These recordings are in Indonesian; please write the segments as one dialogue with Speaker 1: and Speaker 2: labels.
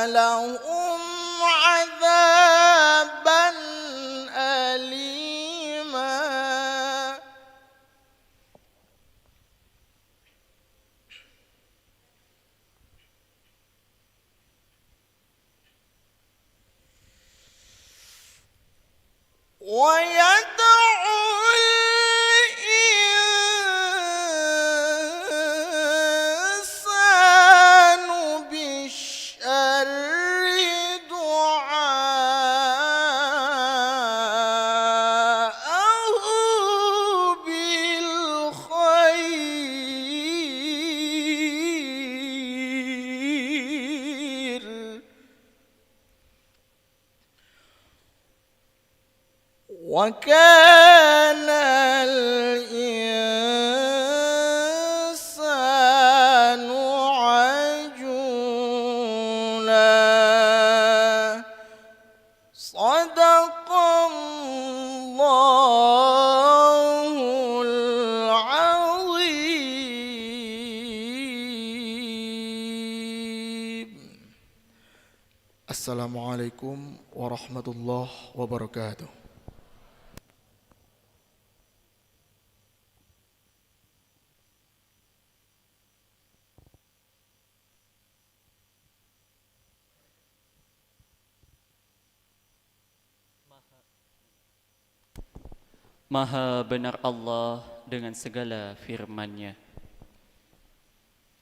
Speaker 1: لهم عذابا أليما ويدعو الإنسان بالشر دعاءه بالخير وكان الإنسان عجولا صدق الله العظيم. Assalamualaikum warahmatullahi wabarakatuh.
Speaker 2: Maha benar Allah dengan segala firman-Nya.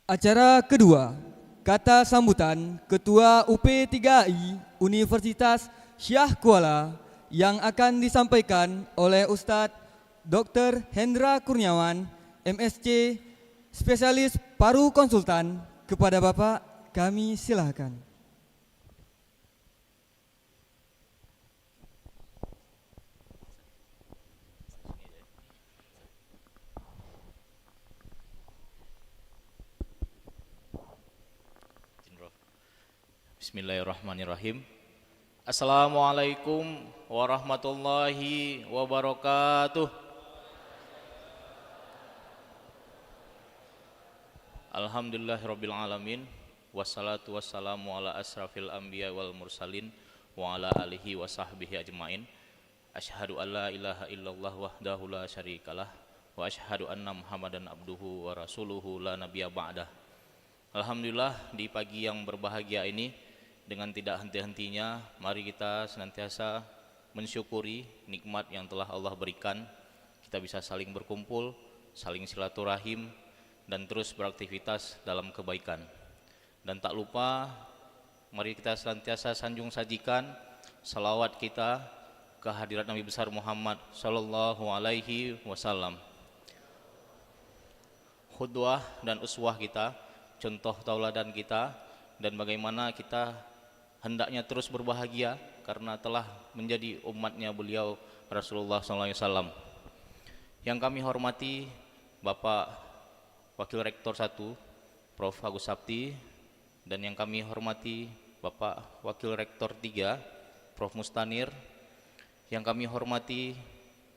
Speaker 3: Acara kedua, kata sambutan Ketua UP3I Universitas Syah Kuala yang akan disampaikan oleh Ustadz Dr. Hendra Kurniawan, MSc, Spesialis Paru Konsultan. Kepada Bapak, kami silakan.
Speaker 4: Bismillahirrahmanirrahim. Assalamualaikum warahmatullahi wabarakatuh. Alhamdulillahirabbil alamin wassalatu wassalamu ala asrafil anbiya wal mursalin wa ala alihi wa sahbihi ajmain. Asyhadu an la ilaha illallah wahdahu la syarikalah wa asyhadu anna Muhammadan abduhu wa rasuluhu la nabiyya ba'dah. Alhamdulillah, di pagi yang berbahagia ini dengan tidak henti-hentinya mari kita senantiasa mensyukuri nikmat yang telah Allah berikan. Kita bisa saling berkumpul, saling silaturahim, dan terus beraktivitas dalam kebaikan. Dan tak lupa mari kita senantiasa sanjung sajikan salawat kita ke hadirat Nabi besar Muhammad sallallahu alaihi wasallam. Khudwah dan uswah kita, contoh tauladan kita, dan bagaimana kita hendaknya terus berbahagia karena telah menjadi umatnya beliau Rasulullah SAW. Yang kami hormati Bapak Wakil Rektor 1 Prof. Agus Sapti, dan yang kami hormati Bapak Wakil Rektor 3 Prof. Mustanir, yang kami hormati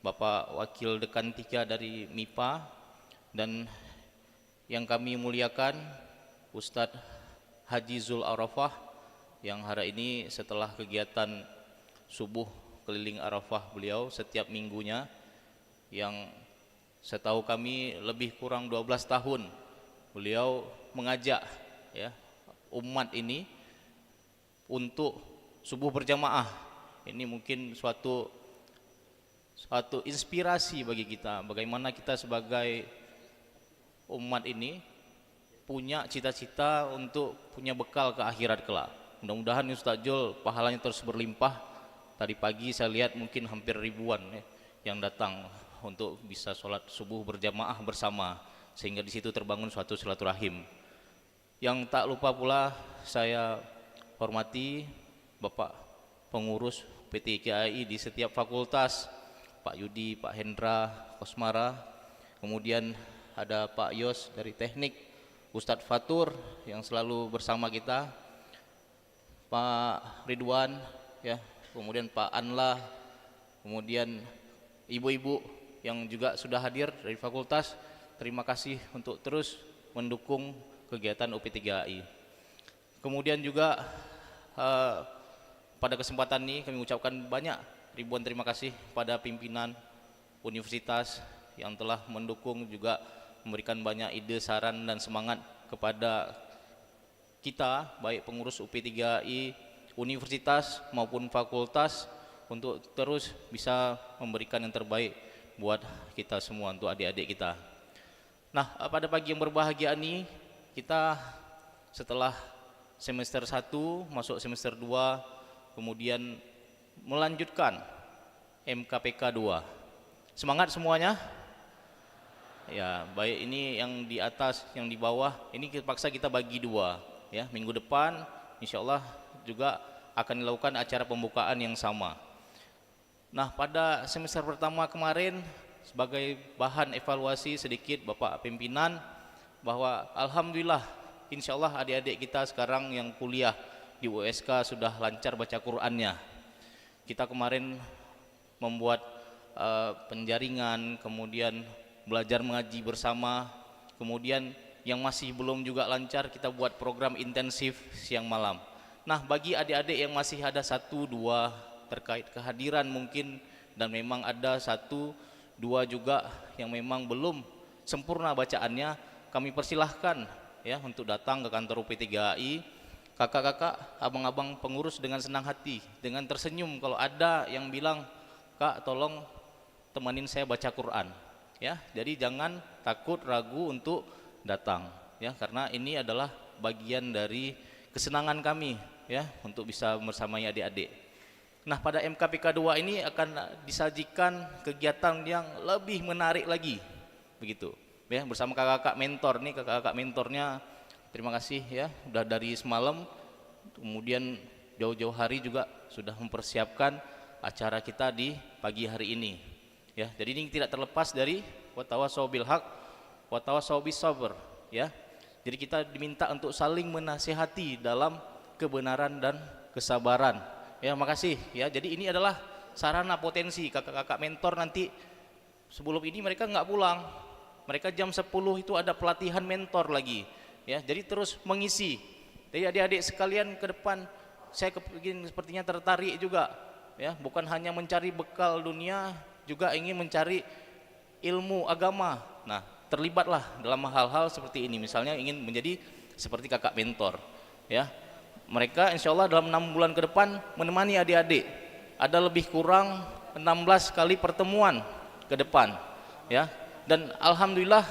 Speaker 4: Bapak Wakil Dekan 3 dari MIPA, dan yang kami muliakan Ustadz Haji Zul Arafah yang hari ini setelah kegiatan subuh keliling Arafah beliau setiap minggunya, yang setahu kami lebih kurang 12 tahun beliau mengajak ya umat ini untuk subuh berjamaah. Ini mungkin suatu inspirasi bagi kita, bagaimana kita sebagai umat ini punya cita-cita untuk punya bekal ke akhirat kelak. Mudah-mudahan Ustaz Jul pahalanya terus berlimpah. Tadi pagi saya lihat mungkin hampir ribuan yang datang untuk bisa sholat subuh berjamaah bersama, sehingga di situ terbangun suatu silaturahim. Yang tak lupa pula saya hormati Bapak pengurus PT-KAI di setiap fakultas, Pak Yudi, Pak Hendra, Kosmara, kemudian ada Pak Yos dari teknik, Ustadz Fatur yang selalu bersama kita, Pak Ridwan ya, kemudian Pak Anla, kemudian ibu-ibu yang juga sudah hadir dari fakultas. Terima kasih untuk terus mendukung kegiatan UP3AI. Kemudian juga eh, pada kesempatan ini kami ucapkan banyak ribuan terima kasih pada pimpinan universitas yang telah mendukung, juga memberikan banyak ide, saran dan semangat kepada kita, baik pengurus UP3I universitas maupun fakultas, untuk terus bisa memberikan yang terbaik buat kita semua, untuk adik-adik kita. Nah, pada pagi yang berbahagia ini, kita setelah semester 1 masuk semester 2, kemudian melanjutkan MKPK 2. Semangat semuanya? Ya, baik, ini yang di atas, yang di bawah, ini paksa kita bagi 2 ya. Minggu depan insyaallah juga akan dilakukan acara pembukaan yang sama. Nah, pada semester pertama kemarin, sebagai bahan evaluasi sedikit Bapak pimpinan, bahwa alhamdulillah insyaallah adik-adik kita sekarang yang kuliah di USK sudah lancar baca Qur'annya. Kita kemarin membuat penjaringan, kemudian belajar mengaji bersama, kemudian yang masih belum juga lancar kita buat program intensif siang malam. Nah, bagi adik-adik yang masih ada 1-2 terkait kehadiran mungkin, dan memang ada 1-2 juga yang memang belum sempurna bacaannya, kami persilahkan ya untuk datang ke kantor UP3I. Kakak-kakak, abang-abang pengurus dengan senang hati, dengan tersenyum kalau ada yang bilang, "Kak, tolong temanin saya baca Quran." Ya, jadi jangan takut ragu untuk datang ya, karena ini adalah bagian dari kesenangan kami ya untuk bisa bersamanya adik-adik. Nah, pada MKPK 2 ini akan disajikan kegiatan yang lebih menarik lagi, begitu ya, bersama kakak-kakak mentor nih. Kakak-kakak mentornya terima kasih ya, udah dari semalam, kemudian jauh-jauh hari juga sudah mempersiapkan acara kita di pagi hari ini ya. Jadi ini tidak terlepas dari watawasau bil haq watawasau bis sabr ya. Jadi kita diminta untuk saling menasihati dalam kebenaran dan kesabaran ya. Makasih ya. Jadi ini adalah sarana potensi kakak-kakak mentor. Nanti sebelum ini mereka nggak pulang, mereka jam 10 itu ada pelatihan mentor lagi ya. Jadi terus mengisi. Jadi adik-adik sekalian ke depan, saya sepertinya tertarik juga ya, bukan hanya mencari bekal dunia, juga ingin mencari ilmu agama. Nah, terlibatlah dalam hal-hal seperti ini, misalnya ingin menjadi seperti kakak mentor ya. Mereka insya Allah dalam 6 bulan ke depan menemani adik-adik, ada lebih kurang 16 kali pertemuan ke depan ya. Dan alhamdulillah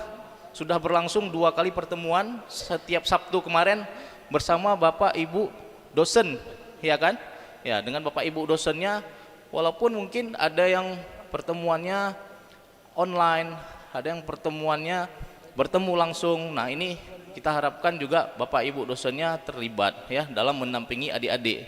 Speaker 4: sudah berlangsung 2 kali pertemuan setiap Sabtu kemarin bersama Bapak Ibu dosen ya kan ya. Dengan Bapak Ibu dosennya, walaupun mungkin ada yang pertemuannya online, ada yang pertemuannya bertemu langsung. Nah, ini kita harapkan juga Bapak Ibu dosennya terlibat ya dalam mendampingi adik-adik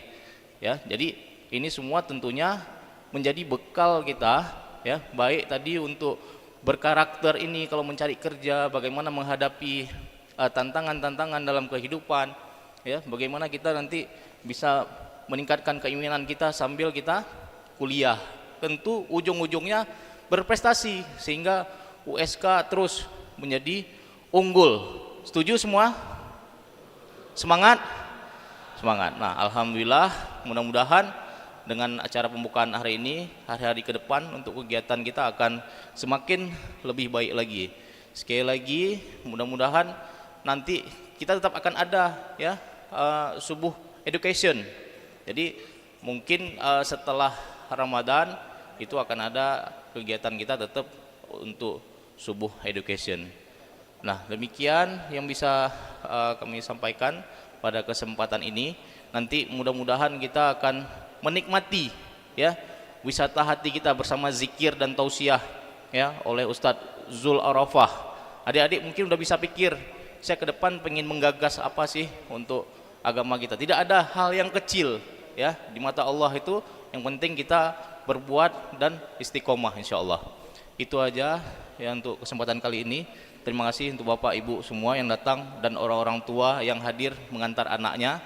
Speaker 4: ya. Jadi ini semua tentunya menjadi bekal kita ya, baik tadi untuk berkarakter ini kalau mencari kerja, bagaimana menghadapi tantangan-tantangan dalam kehidupan ya, bagaimana kita nanti bisa meningkatkan keimanan kita sambil kita kuliah. Tentu ujung-ujungnya berprestasi sehingga USK terus menjadi unggul. Setuju semua? Semangat? Semangat. Nah, alhamdulillah, mudah-mudahan dengan acara pembukaan hari ini, hari-hari ke depan untuk kegiatan kita akan semakin lebih baik lagi. Sekali lagi, mudah-mudahan nanti kita tetap akan ada ya subuh education. Jadi mungkin setelah Ramadan itu akan ada kegiatan kita tetap untuk subuh education. Nah, demikian yang bisa kami sampaikan pada kesempatan ini. Nanti mudah-mudahan kita akan menikmati ya wisata hati kita bersama zikir dan tausiah ya oleh Ustadz Zul Arafah. Adik-adik mungkin udah bisa pikir, saya ke depan pengen menggagas apa sih untuk agama kita. Tidak ada hal yang kecil ya di mata Allah itu, yang penting kita berbuat dan istiqomah insyaallah. Itu aja ya untuk kesempatan kali ini. Terima kasih untuk Bapak Ibu semua yang datang dan orang-orang tua yang hadir mengantar anaknya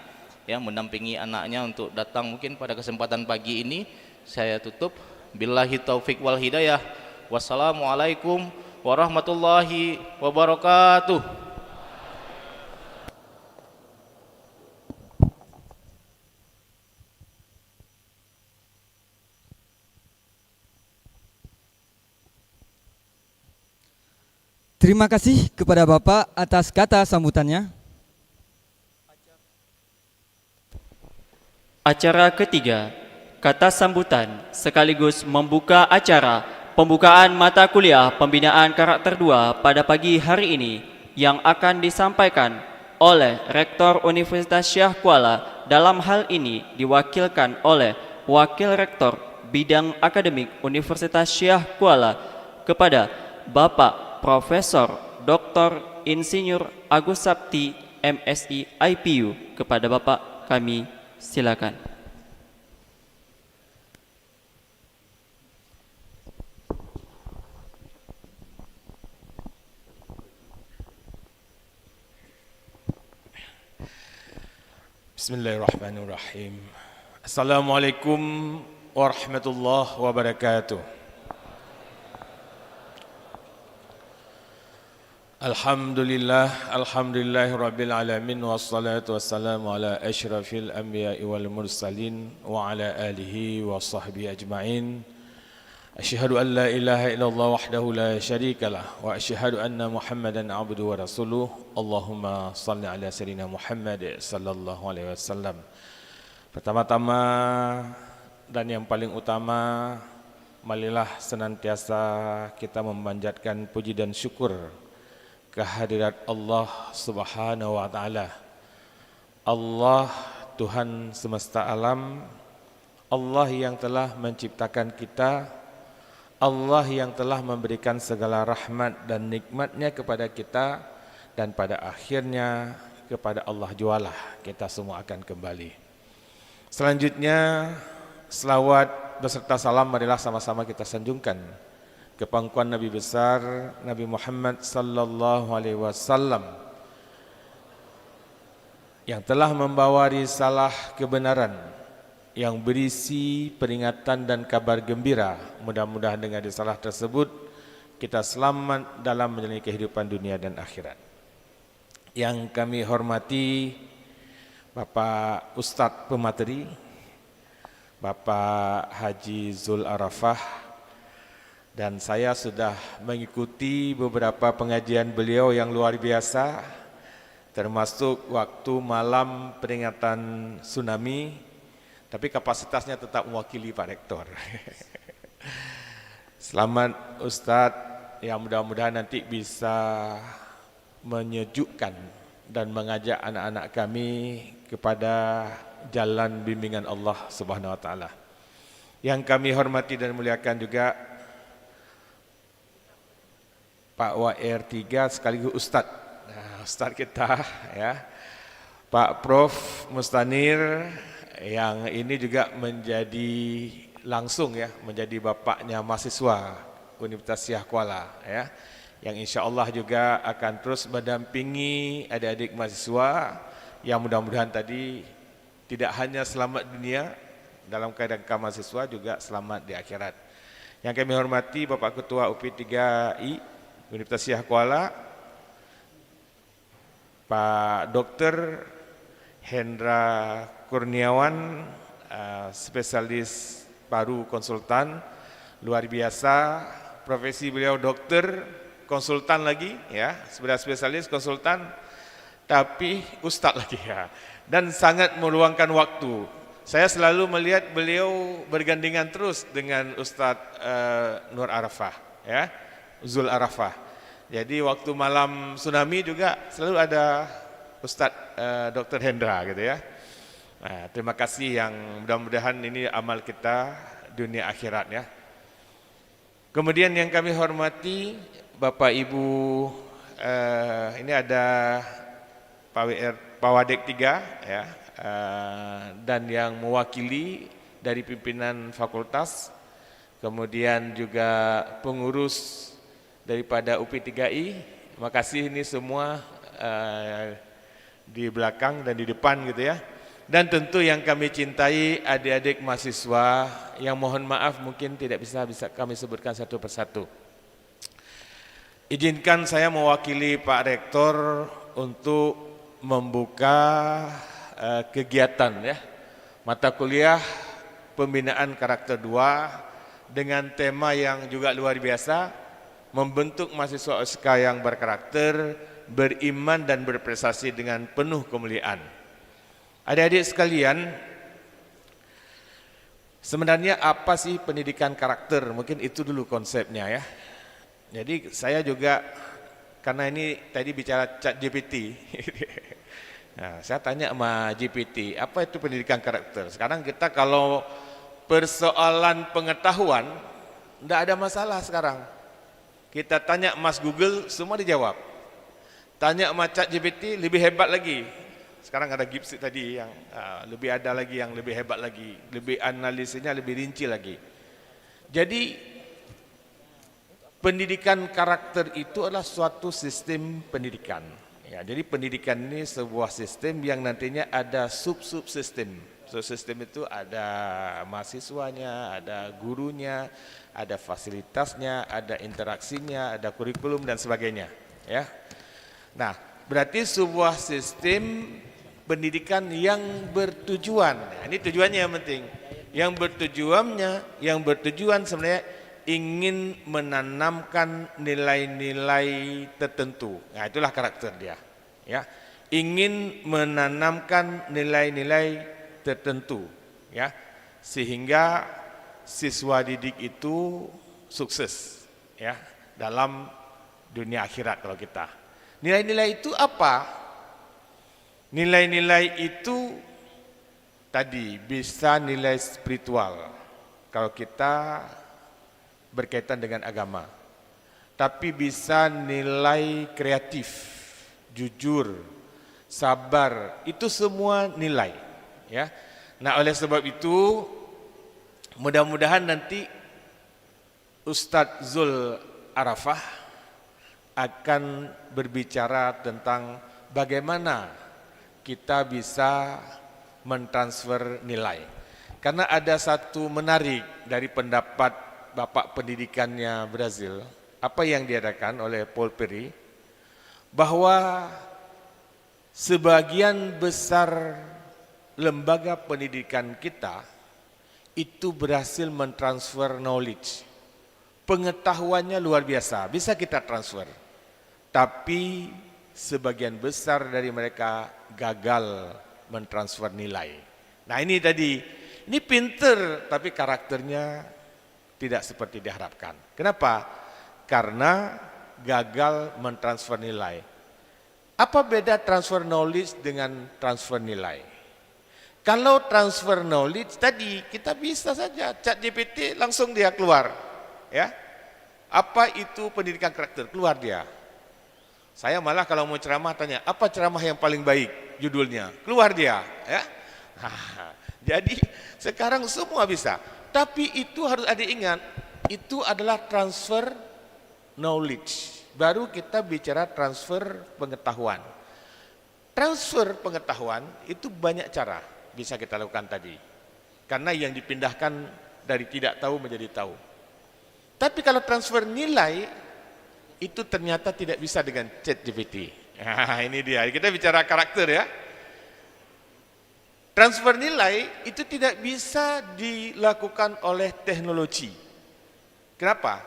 Speaker 4: ya, mendampingi anaknya untuk datang mungkin pada kesempatan pagi ini. Saya tutup, billahi taufik wal hidayah. Wassalamualaikum warahmatullahi wabarakatuh.
Speaker 3: Terima kasih kepada Bapak atas kata sambutannya.
Speaker 2: Acara ketiga, kata sambutan sekaligus membuka acara pembukaan mata kuliah pembinaan karakter 2 pada pagi hari ini yang akan disampaikan oleh Rektor Universitas Syah Kuala. Dalam hal ini diwakilkan oleh Wakil Rektor Bidang Akademik Universitas Syah Kuala kepada Bapak Profesor Dr. Insinyur Agus Sapti MSI IPU. Kepada Bapak kami silakan.
Speaker 5: Bismillahirrahmanirrahim. Assalamualaikum warahmatullahi wabarakatuh. Alhamdulillahi rabbil alamin, wassalatu wassalamu ala asyrafil anbiya'i wal mursalin wa ala alihi wa sahbihi ajma'in. Asyhadu an la ilaha illallah wahdahu la syarikalah wa asyhadu anna Muhammadan abduhu wa rasuluh. Allahumma salli ala sayyidina Muhammad sallallahu alaihi wasallam. Pertama-tama dan yang paling utama, marilah senantiasa kita memanjatkan puji dan syukur kehadirat Allah Subhanahu wa taala. Allah Tuhan semesta alam, Allah yang telah menciptakan kita, Allah yang telah memberikan segala rahmat dan nikmatnya kepada kita, dan pada akhirnya kepada Allah jualah kita semua akan kembali. Selanjutnya, selawat beserta salam marilah sama-sama kita sanjungkan ke pangkuan Nabi besar Nabi Muhammad sallallahu alaihi wasallam yang telah membawa risalah kebenaran yang berisi peringatan dan kabar gembira. Mudah-mudahan dengan risalah tersebut kita selamat dalam menjalani kehidupan dunia dan akhirat. Yang kami hormati Bapak Ustadz Pemateri, Bapak Haji Zul Arafah, dan saya sudah mengikuti beberapa pengajian beliau yang luar biasa, termasuk waktu malam peringatan tsunami, tapi kapasitasnya tetap mewakili Pak Rektor. Selamat Ustadz, yang mudah-mudahan nanti bisa menyejukkan dan mengajak anak-anak kami kepada jalan bimbingan Allah Subhanahu wa taala. Yang kami hormati dan muliakan juga Pak WR3 sekaligus Ustadz. Nah, Ustadz kita ya. Pak Prof Mustanir yang ini juga menjadi langsung ya, menjadi bapaknya mahasiswa Universitas Syah Kuala ya. Yang insya Allah juga akan terus mendampingi adik-adik mahasiswa yang mudah-mudahan tadi tidak hanya selamat dunia dalam keadaan mahasiswa, juga selamat di akhirat. Yang kami hormati Bapak Ketua UP3I Universitas Syah Kuala, Pak Dr. Hendra Kurniawan, spesialis paru konsultan, luar biasa, profesi beliau dokter, konsultan lagi ya, sebagai spesialis konsultan, tapi ustadz lagi ya, dan sangat meluangkan waktu. Saya selalu melihat beliau bergandengan terus dengan Ustadz Nur Arafah ya, Zul Arafah. Jadi waktu malam tsunami juga selalu ada Ustadz Dr. Hendra gitu ya. Nah, terima kasih, yang mudah-mudahan ini amal kita dunia akhirat ya. Kemudian yang kami hormati Bapak Ibu, ini ada Pak Wadek 3 ya, dan yang mewakili dari pimpinan fakultas, kemudian juga pengurus daripada UP3I. Terima kasih, ini semua di belakang dan di depan gitu ya. Dan tentu yang kami cintai adik-adik mahasiswa yang mohon maaf mungkin tidak bisa kami sebutkan satu persatu. Izinkan saya mewakili Pak Rektor untuk membuka kegiatan ya, mata kuliah pembinaan karakter 2 dengan tema yang juga luar biasa, membentuk mahasiswa OSK yang berkarakter, beriman dan berprestasi dengan penuh kemuliaan. Adik-adik sekalian, sebenarnya apa sih pendidikan karakter? Mungkin itu dulu konsepnya ya. Jadi saya juga, karena ini tadi bicara ChatGPT, nah, saya tanya sama GPT, apa itu pendidikan karakter? Sekarang kita kalau persoalan pengetahuan, tidak ada masalah sekarang. Kita tanya Mas Google, semua dijawab. Tanya sama ChatGPT, lebih hebat lagi. Sekarang ada Gipsy tadi yang lebih ada lagi yang lebih hebat lagi, lebih analisisnya lebih rinci lagi. Jadi pendidikan karakter itu adalah suatu sistem pendidikan. Ya, jadi pendidikan ini sebuah sistem yang nantinya ada sub-sistem. Sistem itu ada mahasiswanya, ada gurunya, ada fasilitasnya, ada interaksinya, ada kurikulum dan sebagainya. Ya. Nah, berarti sebuah sistem pendidikan yang bertujuan. Nah, ini tujuannya yang penting. Yang bertujuan sebenarnya ingin menanamkan nilai-nilai tertentu. Nah, itulah karakter dia. Ya, ingin menanamkan nilai-nilai tertentu, ya, sehingga siswa didik itu sukses, ya, dalam dunia akhirat kalau kita. Nilai-nilai itu apa? Nilai-nilai itu tadi bisa nilai spiritual kalau kita berkaitan dengan agama, tapi bisa nilai kreatif, jujur, sabar, itu semua nilai. Ya, nah oleh sebab itu mudah-mudahan nanti Ustadz Zul Arafah akan berbicara tentang bagaimana kita bisa mentransfer nilai. Karena ada satu menarik dari pendapat Bapak pendidikannya Brazil, apa yang diadakan oleh Paul Perry, bahwa sebagian besar lembaga pendidikan kita itu berhasil mentransfer knowledge. Pengetahuannya luar biasa, bisa kita transfer. Tapi sebagian besar dari mereka gagal mentransfer nilai. Nah ini tadi, ini pinter tapi karakternya tidak seperti diharapkan. Kenapa? Karena gagal mentransfer nilai. Apa beda transfer knowledge dengan transfer nilai? Kalau transfer knowledge tadi kita bisa saja ChatGPT langsung dia keluar, ya. Apa itu pendidikan karakter? Keluar dia. Saya malah kalau mau ceramah tanya, apa ceramah yang paling baik? Judulnya, keluar dia, ya. Jadi sekarang semua bisa. Tapi itu harus ada ingat, itu adalah transfer knowledge. Baru kita bicara transfer pengetahuan. Transfer pengetahuan itu banyak cara bisa kita lakukan tadi. Karena yang dipindahkan dari tidak tahu menjadi tahu. Tapi kalau transfer nilai, itu ternyata tidak bisa dengan ChatGPT. Nah, ini dia, kita bicara karakter ya. Transfer nilai itu tidak bisa dilakukan oleh teknologi. Kenapa?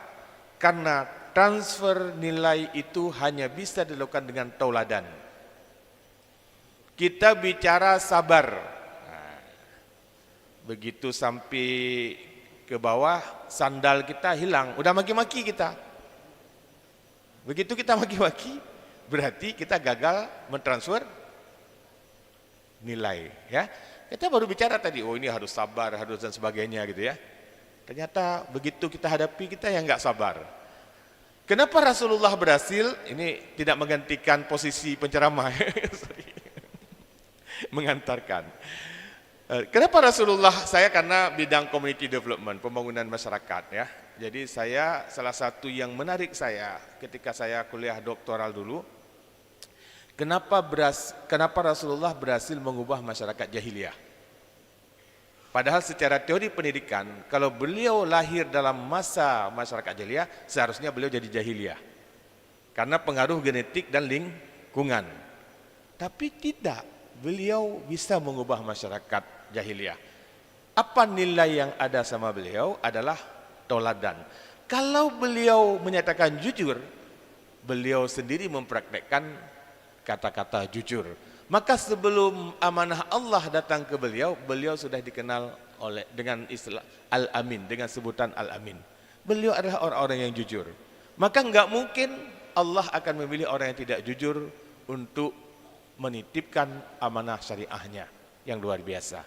Speaker 5: Karena transfer nilai itu hanya bisa dilakukan dengan tauladan. Kita bicara sabar. Nah, begitu sampai ke bawah, sandal kita hilang, udah maki-maki kita. Begitu kita maki-maki, berarti kita gagal mentransfer nilai, ya. Kita baru bicara tadi, oh ini harus sabar, harus dan sebagainya gitu ya. Ternyata begitu kita hadapi, kita yang nggak sabar. Kenapa Rasulullah berhasil? Ini tidak menggantikan posisi penceramah, mengantarkan. Kenapa Rasulullah? Saya karena bidang community development, pembangunan masyarakat ya. Jadi saya salah satu yang menarik saya ketika saya kuliah doktoral dulu, kenapa Rasulullah berhasil mengubah masyarakat jahiliyah? Padahal secara teori pendidikan, kalau beliau lahir dalam masa masyarakat jahiliyah, seharusnya beliau jadi jahiliyah. Karena pengaruh genetik dan lingkungan. Tapi tidak, beliau bisa mengubah masyarakat jahiliyah. Apa nilai yang ada sama beliau adalah tauladan. Kalau beliau menyatakan jujur, beliau sendiri mempraktekkan kata-kata jujur. Maka sebelum amanah Allah datang ke beliau, beliau sudah dikenal dengan istilah Al-Amin, dengan sebutan Al-Amin. Beliau adalah orang-orang yang jujur. Maka enggak mungkin Allah akan memilih orang yang tidak jujur untuk menitipkan amanah syariahnya yang luar biasa.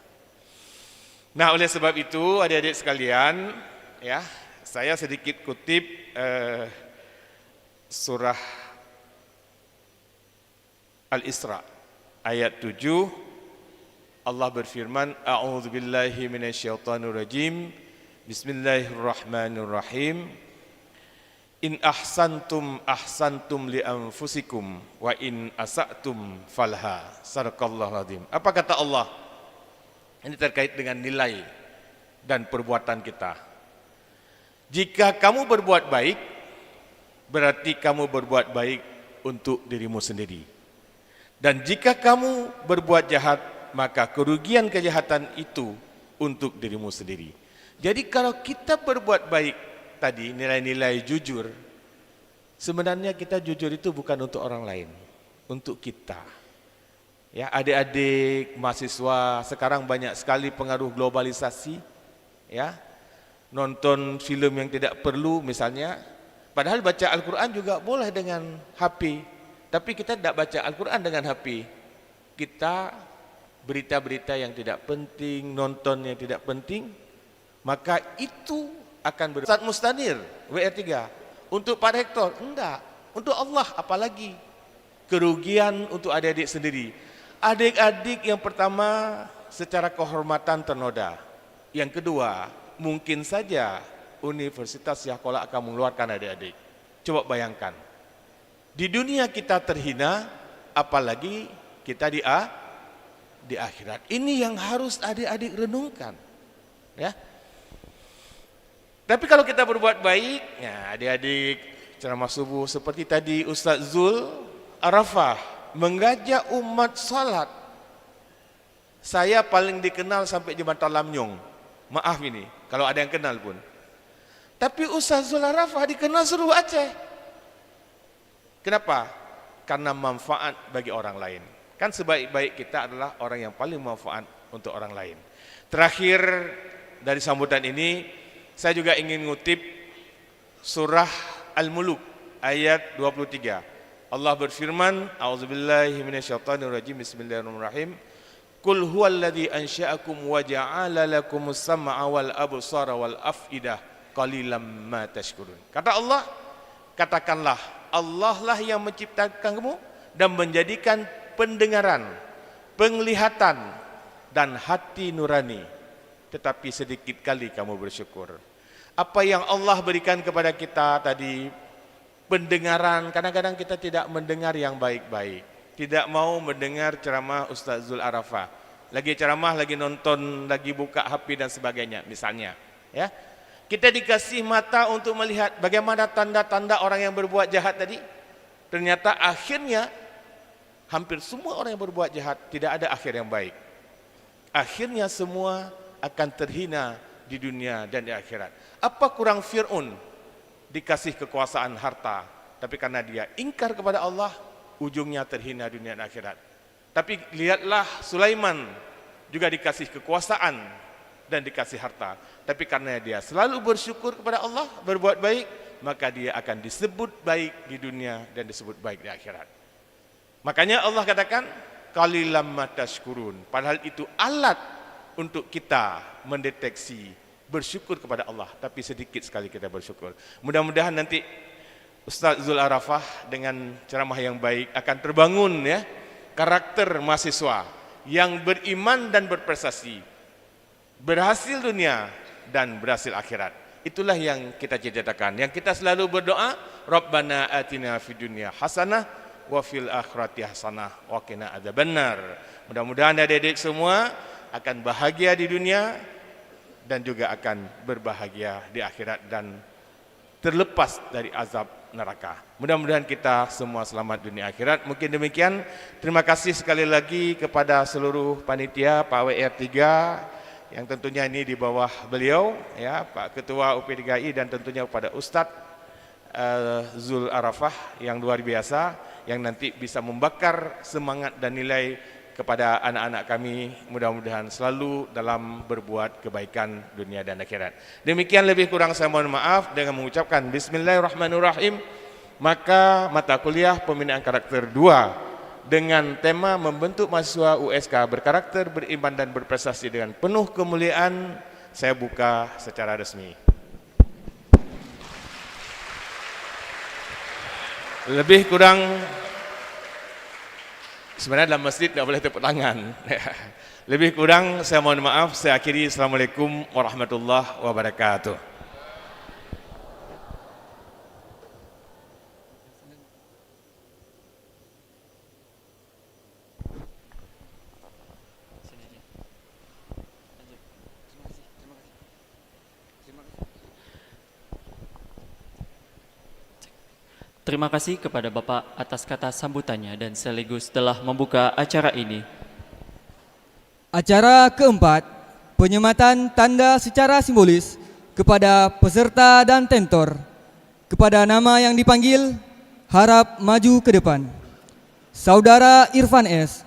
Speaker 5: Nah, oleh sebab itu adik-adik sekalian, ya, saya sedikit kutip surah Al-Isra ayat 7. Allah berfirman, a'udzubillahi minasyaitonirrajim, bismillahirrahmanirrahim, in ahsantum ahsantum li anfusikum wa in asa'tum falha. Sadaqallahul azim. Apa kata Allah? Ini terkait dengan nilai dan perbuatan kita. Jika kamu berbuat baik, berarti kamu berbuat baik untuk dirimu sendiri. Dan jika kamu berbuat jahat, maka kerugian kejahatan itu untuk dirimu sendiri. Jadi kalau kita berbuat baik tadi, nilai-nilai jujur, sebenarnya kita jujur itu bukan untuk orang lain, untuk kita. Ya, adik-adik mahasiswa sekarang banyak sekali pengaruh globalisasi, ya. Nonton film yang tidak perlu misalnya, padahal baca Al-Quran juga boleh dengan HP, tapi kita tidak baca Al-Quran dengan HP. Kita berita-berita yang tidak penting, nonton yang tidak penting, maka itu akan Ustaz Mustanir WR3 untuk Pak Rektor, enggak, untuk Allah apalagi. Kerugian untuk adik-adik sendiri. Adik-adik yang pertama secara kehormatan ternoda. Yang kedua, mungkin saja Universitas Yahya akan mengeluarkan adik-adik. Coba bayangkan, di dunia kita terhina, apalagi kita di akhirat. Ini yang harus adik-adik renungkan, ya. Tapi kalau kita berbuat baik, ya adik-adik ceramah subuh seperti tadi Ustaz Zul Arafah mengajak umat salat. Saya paling dikenal sampai Jembatan Lamnyong. Maaf ini, kalau ada yang kenal pun. Tapi Ustaz Zul Arafah dikenal seluruh Aceh. Kenapa? Karena manfaat bagi orang lain. Kan sebaik-baik kita adalah orang yang paling manfaat untuk orang lain. Terakhir dari sambutan ini, saya juga ingin ngutip surah Al-Muluk ayat 23. Allah berfirman, a'udzubillahi minasyaitonirrajim, bismillahirrahmanirrahim. Qul huwallazi ansha'akum wa ja'ala lakumus sam'a wal absara wal af'idah qalilan ma tashkurun. Kata Allah, katakanlah, Allah lah yang menciptakan kamu dan menjadikan pendengaran, penglihatan dan hati nurani, tetapi sedikit kali kamu bersyukur. Apa yang Allah berikan kepada kita tadi, pendengaran, kadang-kadang kita tidak mendengar yang baik-baik, tidak mau mendengar ceramah Ustaz Zul Arafah, lagi ceramah, lagi nonton, lagi buka HP dan sebagainya misalnya, ya. Kita dikasih mata untuk melihat bagaimana tanda-tanda orang yang berbuat jahat tadi. Ternyata akhirnya hampir semua orang yang berbuat jahat tidak ada akhir yang baik. Akhirnya semua akan terhina di dunia dan di akhirat. Apa kurang Fir'aun? Dikasih kekuasaan harta, tapi karena dia ingkar kepada Allah, ujungnya terhina dunia dan akhirat. Tapi lihatlah Sulaiman, juga dikasih kekuasaan dan dikasih harta, tapi karena dia selalu bersyukur kepada Allah, berbuat baik, maka dia akan disebut baik di dunia dan disebut baik di akhirat. Makanya Allah katakan qalilam ma tashkurun, padahal itu alat untuk kita mendeteksi bersyukur kepada Allah, tapi sedikit sekali kita bersyukur. Mudah-mudahan nanti Ustaz Zul Arafah dengan ceramah yang baik akan terbangun, ya, karakter mahasiswa yang beriman dan berprestasi, berhasil dunia dan berhasil akhirat. Itulah yang kita cita-citakan, yang kita selalu berdoa, Rabbana atina fid dunya hasanah wa fil akhirati hasanah wa qina adzabannar. Mudah-mudahan adik-adik semua akan bahagia di dunia dan juga akan berbahagia di akhirat dan terlepas dari azab neraka. Mudah-mudahan kita semua selamat dunia akhirat. Mungkin demikian. Terima kasih sekali lagi kepada seluruh panitia Pak WR3 yang tentunya ini di bawah beliau, ya, Pak Ketua UP3I, dan tentunya kepada Ustadz Zul Arafah yang luar biasa, yang nanti bisa membakar semangat dan nilai kepada anak-anak kami, mudah-mudahan selalu dalam berbuat kebaikan dunia dan akhirat. Demikian, lebih kurang saya mohon maaf dengan mengucapkan Bismillahirrahmanirrahim. Maka mata kuliah pembinaan karakter 2 dengan tema membentuk mahasiswa USK berkarakter, beriman dan berprestasi dengan penuh kemuliaan, saya buka secara resmi. Lebih kurang, sebenarnya dalam masjid tidak boleh tepuk tangan. Lebih kurang saya mohon maaf, saya akhiri. Assalamualaikum warahmatullahi wabarakatuh.
Speaker 2: Terima kasih kepada Bapak atas kata sambutannya dan sekaligus telah membuka acara ini.
Speaker 3: Acara keempat, penyematan tanda secara simbolis kepada peserta dan tentor. Kepada nama yang dipanggil, harap maju ke depan. Saudara Irfan S,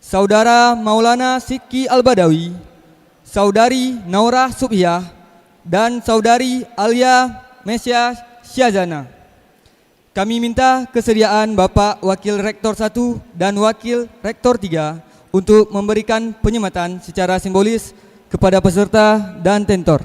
Speaker 3: Saudara Maulana Sidki Al-Badawi, Saudari Naurah Subhiyah, dan Saudari Alia Mesya Syazana. Kami minta kesediaan Bapak Wakil Rektor 1 dan Wakil Rektor 3 untuk memberikan penyematan secara simbolis kepada peserta dan tentor.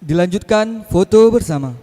Speaker 3: Dilanjutkan foto bersama.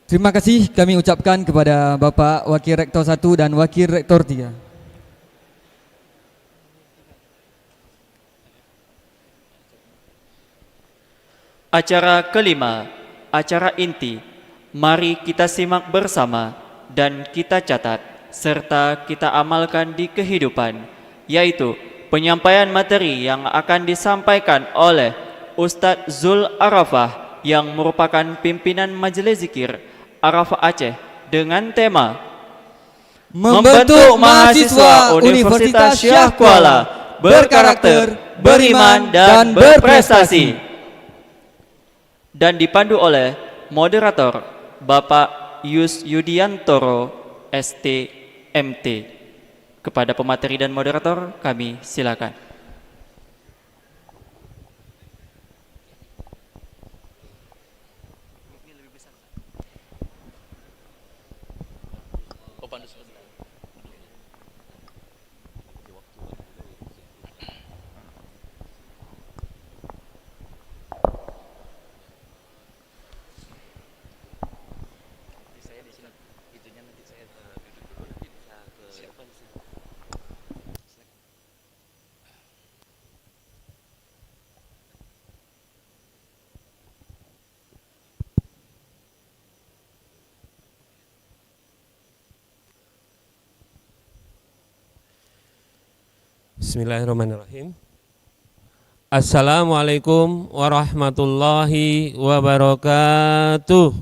Speaker 3: Terima kasih kami ucapkan kepada Bapak Wakil Rektor 1 dan Wakil Rektor 3.
Speaker 2: Acara kelima, acara inti. Mari kita simak bersama dan kita catat serta kita amalkan di kehidupan, yaitu penyampaian materi yang akan disampaikan oleh Ustadz Zul Arafah yang merupakan pimpinan Majelis Zikir Arafah Aceh dengan tema
Speaker 3: Membentuk mahasiswa Universitas Syah Kuala berkarakter, beriman, dan berprestasi.
Speaker 2: Dan dipandu oleh moderator Bapak Yus Yudiantoro STMT. Kepada pemateri dan moderator kami silakan.
Speaker 6: Bismillahirrahmanirrahim. Assalamualaikum warahmatullahi wabarakatuh.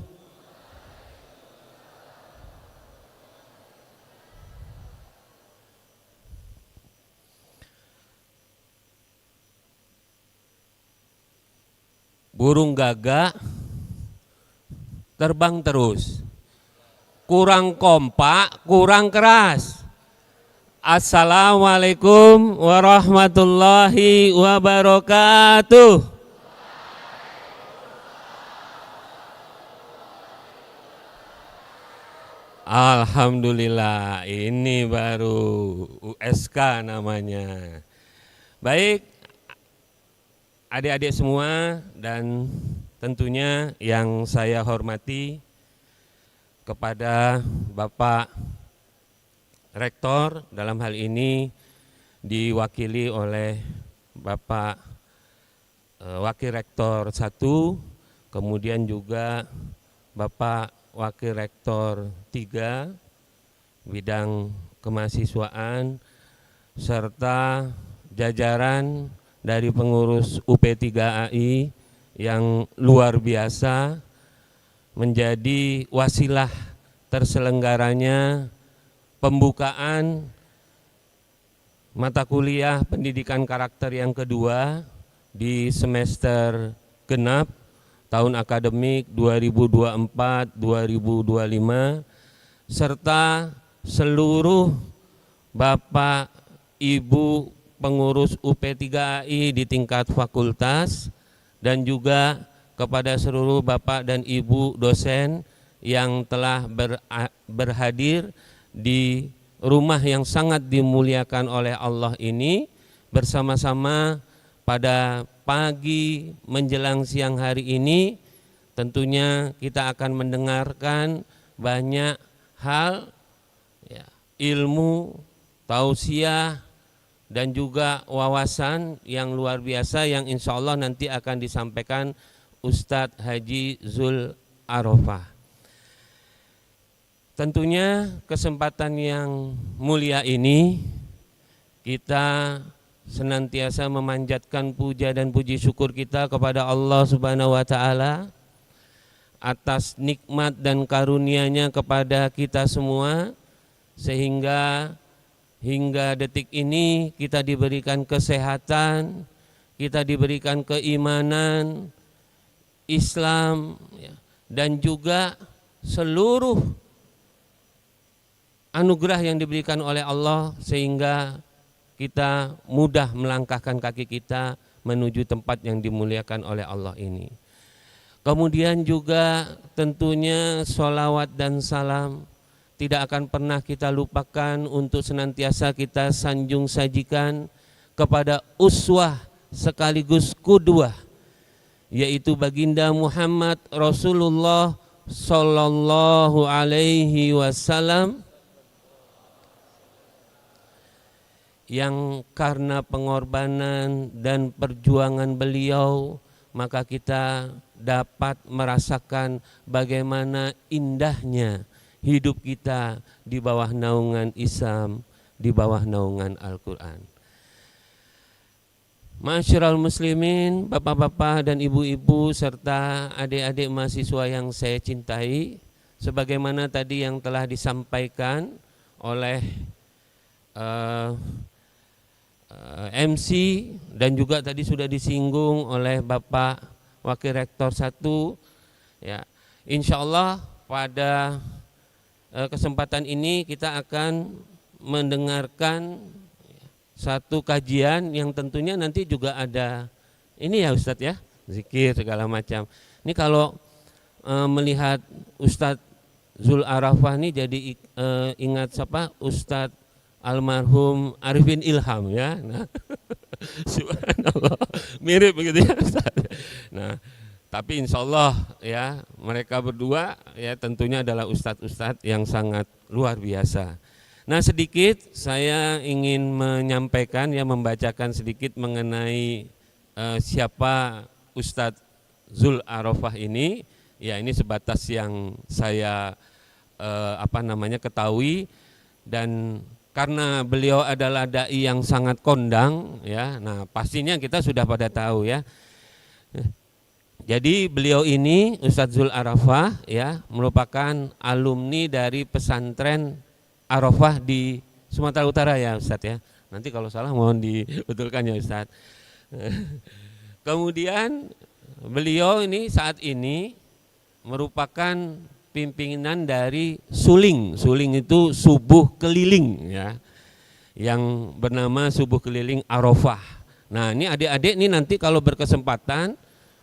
Speaker 6: Burung gagak terbang terus, kurang kompak, kurang keras. Assalamualaikum warahmatullahi wabarakatuh. Alhamdulillah, ini baru USK namanya. Baik, adik-adik semua dan tentunya yang saya hormati kepada Bapak Rektor, dalam hal ini diwakili oleh Bapak Wakil Rektor 1, kemudian juga Bapak Wakil Rektor 3 bidang kemahasiswaan, serta jajaran dari pengurus UP3AI yang luar biasa menjadi wasilah terselenggaranya pembukaan mata kuliah pendidikan karakter yang kedua di semester genap tahun akademik 2024-2025, serta seluruh Bapak Ibu pengurus UP3AI di tingkat fakultas, dan juga kepada seluruh Bapak dan Ibu dosen yang telah berhadir di rumah yang sangat dimuliakan oleh Allah ini, bersama-sama pada pagi menjelang siang hari ini. Tentunya kita akan mendengarkan banyak hal, ya, ilmu, tausiah, dan juga wawasan yang luar biasa yang insya Allah nanti akan disampaikan Ustadz Haji Zul Arafah. Tentunya kesempatan yang mulia ini kita senantiasa memanjatkan puja dan puji syukur kita kepada Allah Subhanahu wa taala atas nikmat dan karunia-Nya kepada kita semua, sehingga hingga detik ini kita diberikan kesehatan, kita diberikan keimanan Islam, ya, dan juga seluruh anugerah yang diberikan oleh Allah, sehingga kita mudah melangkahkan kaki kita menuju tempat yang dimuliakan oleh Allah ini. Kemudian juga tentunya sholawat dan salam tidak akan pernah kita lupakan untuk senantiasa kita sanjung sajikan kepada uswah sekaligus qudwah, yaitu baginda Muhammad Rasulullah Sallallahu Alaihi Wasallam, yang karena pengorbanan dan perjuangan beliau maka kita dapat merasakan bagaimana indahnya hidup kita di bawah naungan Islam, di bawah naungan Al-Quran. Masyarul muslimin, bapak-bapak dan ibu-ibu serta adik-adik mahasiswa yang saya cintai, sebagaimana tadi yang telah disampaikan oleh MC dan juga tadi sudah disinggung oleh Bapak Wakil Rektor 1, ya, insya Allah pada kesempatan ini kita akan mendengarkan satu kajian yang tentunya nanti juga ada ini ya Ustadz ya, zikir segala macam. Ini kalau melihat Ustadz Zul Arafah ini jadi ingat siapa? Ustadz almarhum Arifin Ilham ya. Nah, subhanallah, mirip begitu ya Ustaz. Nah, tapi insya Allah ya mereka berdua ya tentunya adalah ustadz-ustadz yang sangat luar biasa. Nah, sedikit saya ingin menyampaikan ya, membacakan sedikit mengenai siapa Ustadz Zul Arafah ini. Ya, ini sebatas yang saya ketahui, dan karena beliau adalah dai yang sangat kondang ya. Nah, pastinya kita sudah pada tahu ya. Jadi beliau ini Ustadz Zul Arafah ya merupakan alumni dari pesantren Arafah di Sumatera Utara ya Ustadz ya. Nanti kalau salah mohon dibetulkan ya Ustadz. Kemudian beliau ini saat ini merupakan pimpinan dari Suling. Suling itu subuh keliling ya, yang bernama subuh keliling Arafah. Nah, ini adik-adik nih nanti kalau berkesempatan,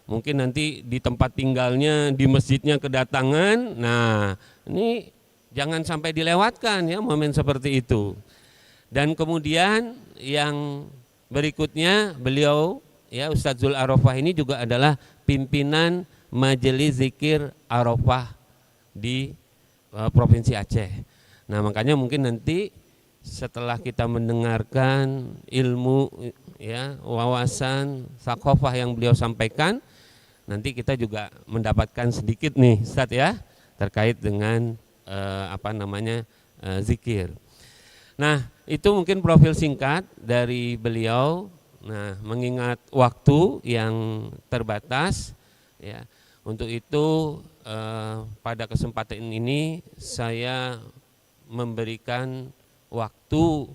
Speaker 6: mungkin nanti di tempat tinggalnya, di masjidnya kedatangan. Nah, ini jangan sampai dilewatkan ya momen seperti itu. Dan kemudian yang berikutnya beliau ya Ustadz Zul Arafah ini juga adalah pimpinan Majelis Zikir Arafah di Provinsi Aceh. Nah, makanya mungkin nanti setelah kita mendengarkan ilmu ya, wawasan, sakofah yang beliau sampaikan, nanti kita juga mendapatkan sedikit nih Ustadz ya terkait dengan zikir. Nah, itu mungkin profil singkat dari beliau. Nah, mengingat waktu yang terbatas ya, untuk itu pada kesempatan ini saya memberikan waktu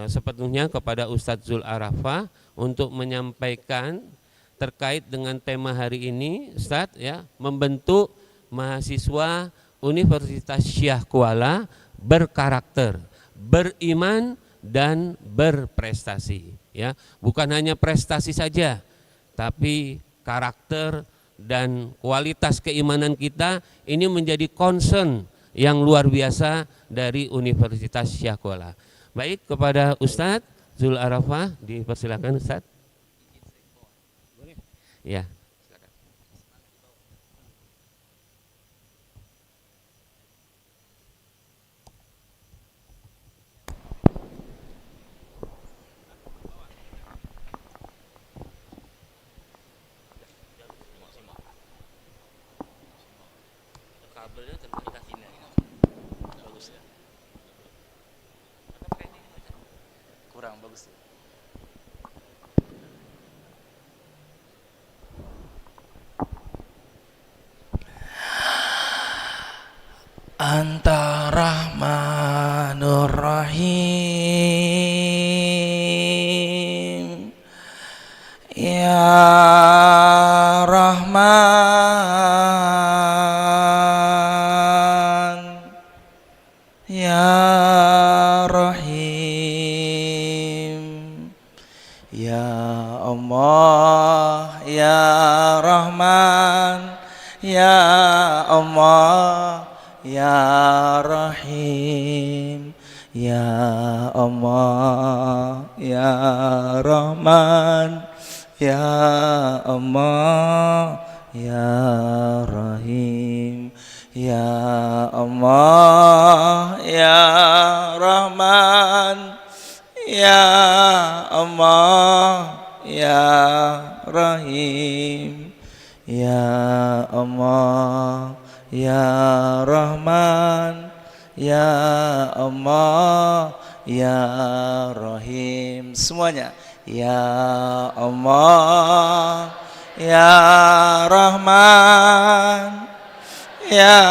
Speaker 6: sepenuhnya kepada Ustadz Zul Arafah untuk menyampaikan terkait dengan tema hari ini, Ustadz ya, membentuk mahasiswa Universitas Syah Kuala berkarakter, beriman dan berprestasi ya. Bukan hanya prestasi saja, tapi karakter dan kualitas keimanan kita ini menjadi concern yang luar biasa dari Universitas Syah Kuala. Baik, kepada Ustadz Zul Arafah dipersilakan Ustadz. Ya.
Speaker 4: Kurang bagus.
Speaker 1: Anta Rahmanur Rahim, Ya Rahman, Ya Rahim, Ya Allah, Ya Rahman, Ya Allah, Ya Rahim, Ya Allah, Ya Rahman, Ya Allah, Ya Rahim, Ya Allah, Ya Rahman, Ya Allah, Ya Rahim, Ya Allah, Ya Rahman, Ya Allah, Ya Rahim. Semuanya. Ya Allah, Ya Rahman, Ya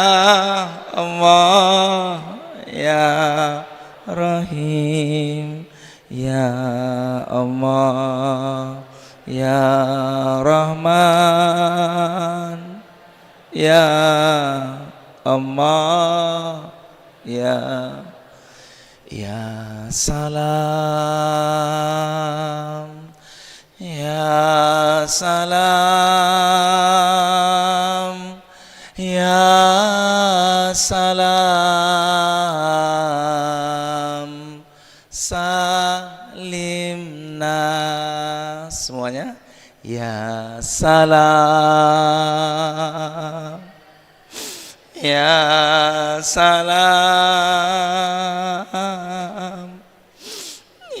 Speaker 1: Allah, Ya Rahim, Ya Allah, Ya Rahman, Ya Allah, Ya Salam, Ya Salam, Ya Salam, Salimna. Semuanya. Ya Salam, Ya Salam,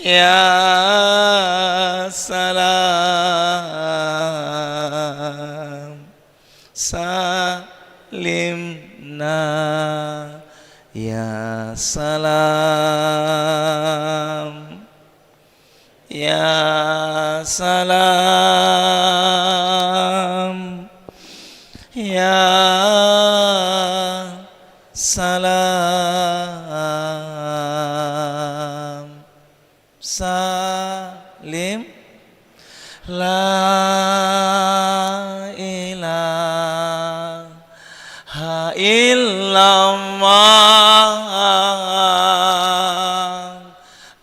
Speaker 1: Ya Salam, Salimna, Ya Salam. salam salim la ilaha illallah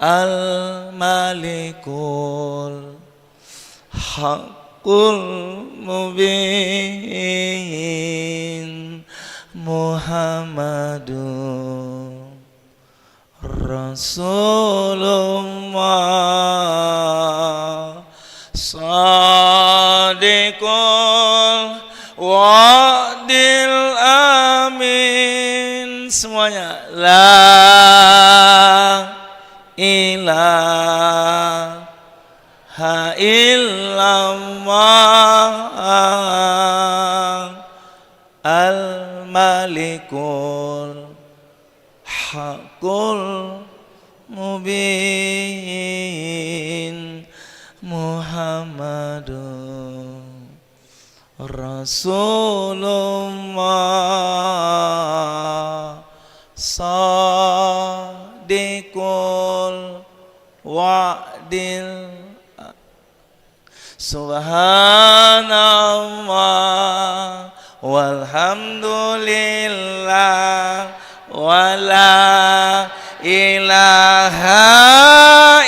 Speaker 1: al-malikul haqqul mubin Muhammadun Rasulullah Sadiqul wa'dil amin. Semuanya la ilaha illallah al-malikul haqqul mubin Muhammadun Rasulullah Sadiqul wa'dil Subhanallah walhamdulillah wala ilaha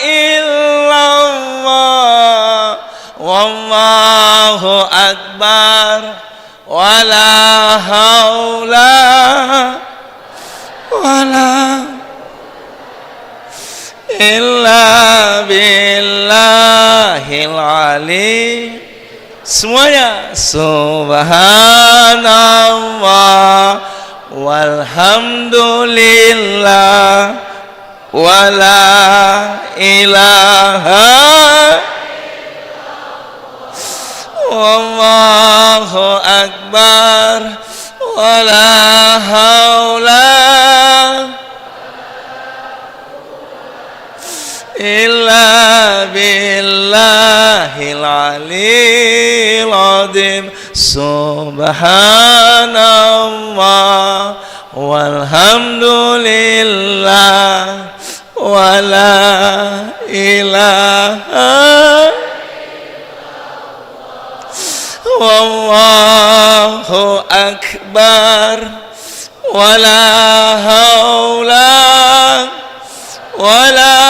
Speaker 1: illallah wallahu akbar wala haula wala illa billahil ali. Semuanya subhanallah walhamdulillah wala ilaha wallahu akbar wala haula illa billahil aliyil azim. Subhanallah walhamdulillah wala ilaha wallahu akbar wala haula wala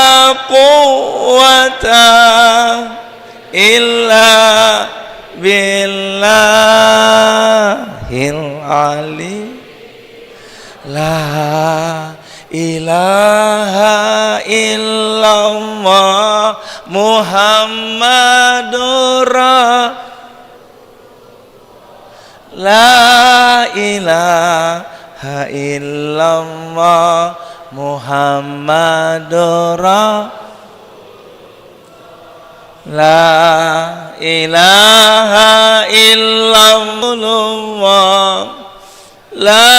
Speaker 1: quwwata illa billahil ali. La ilaha illallah Muhammadur La ilaha illallah Muhammadur La ilaha illallah La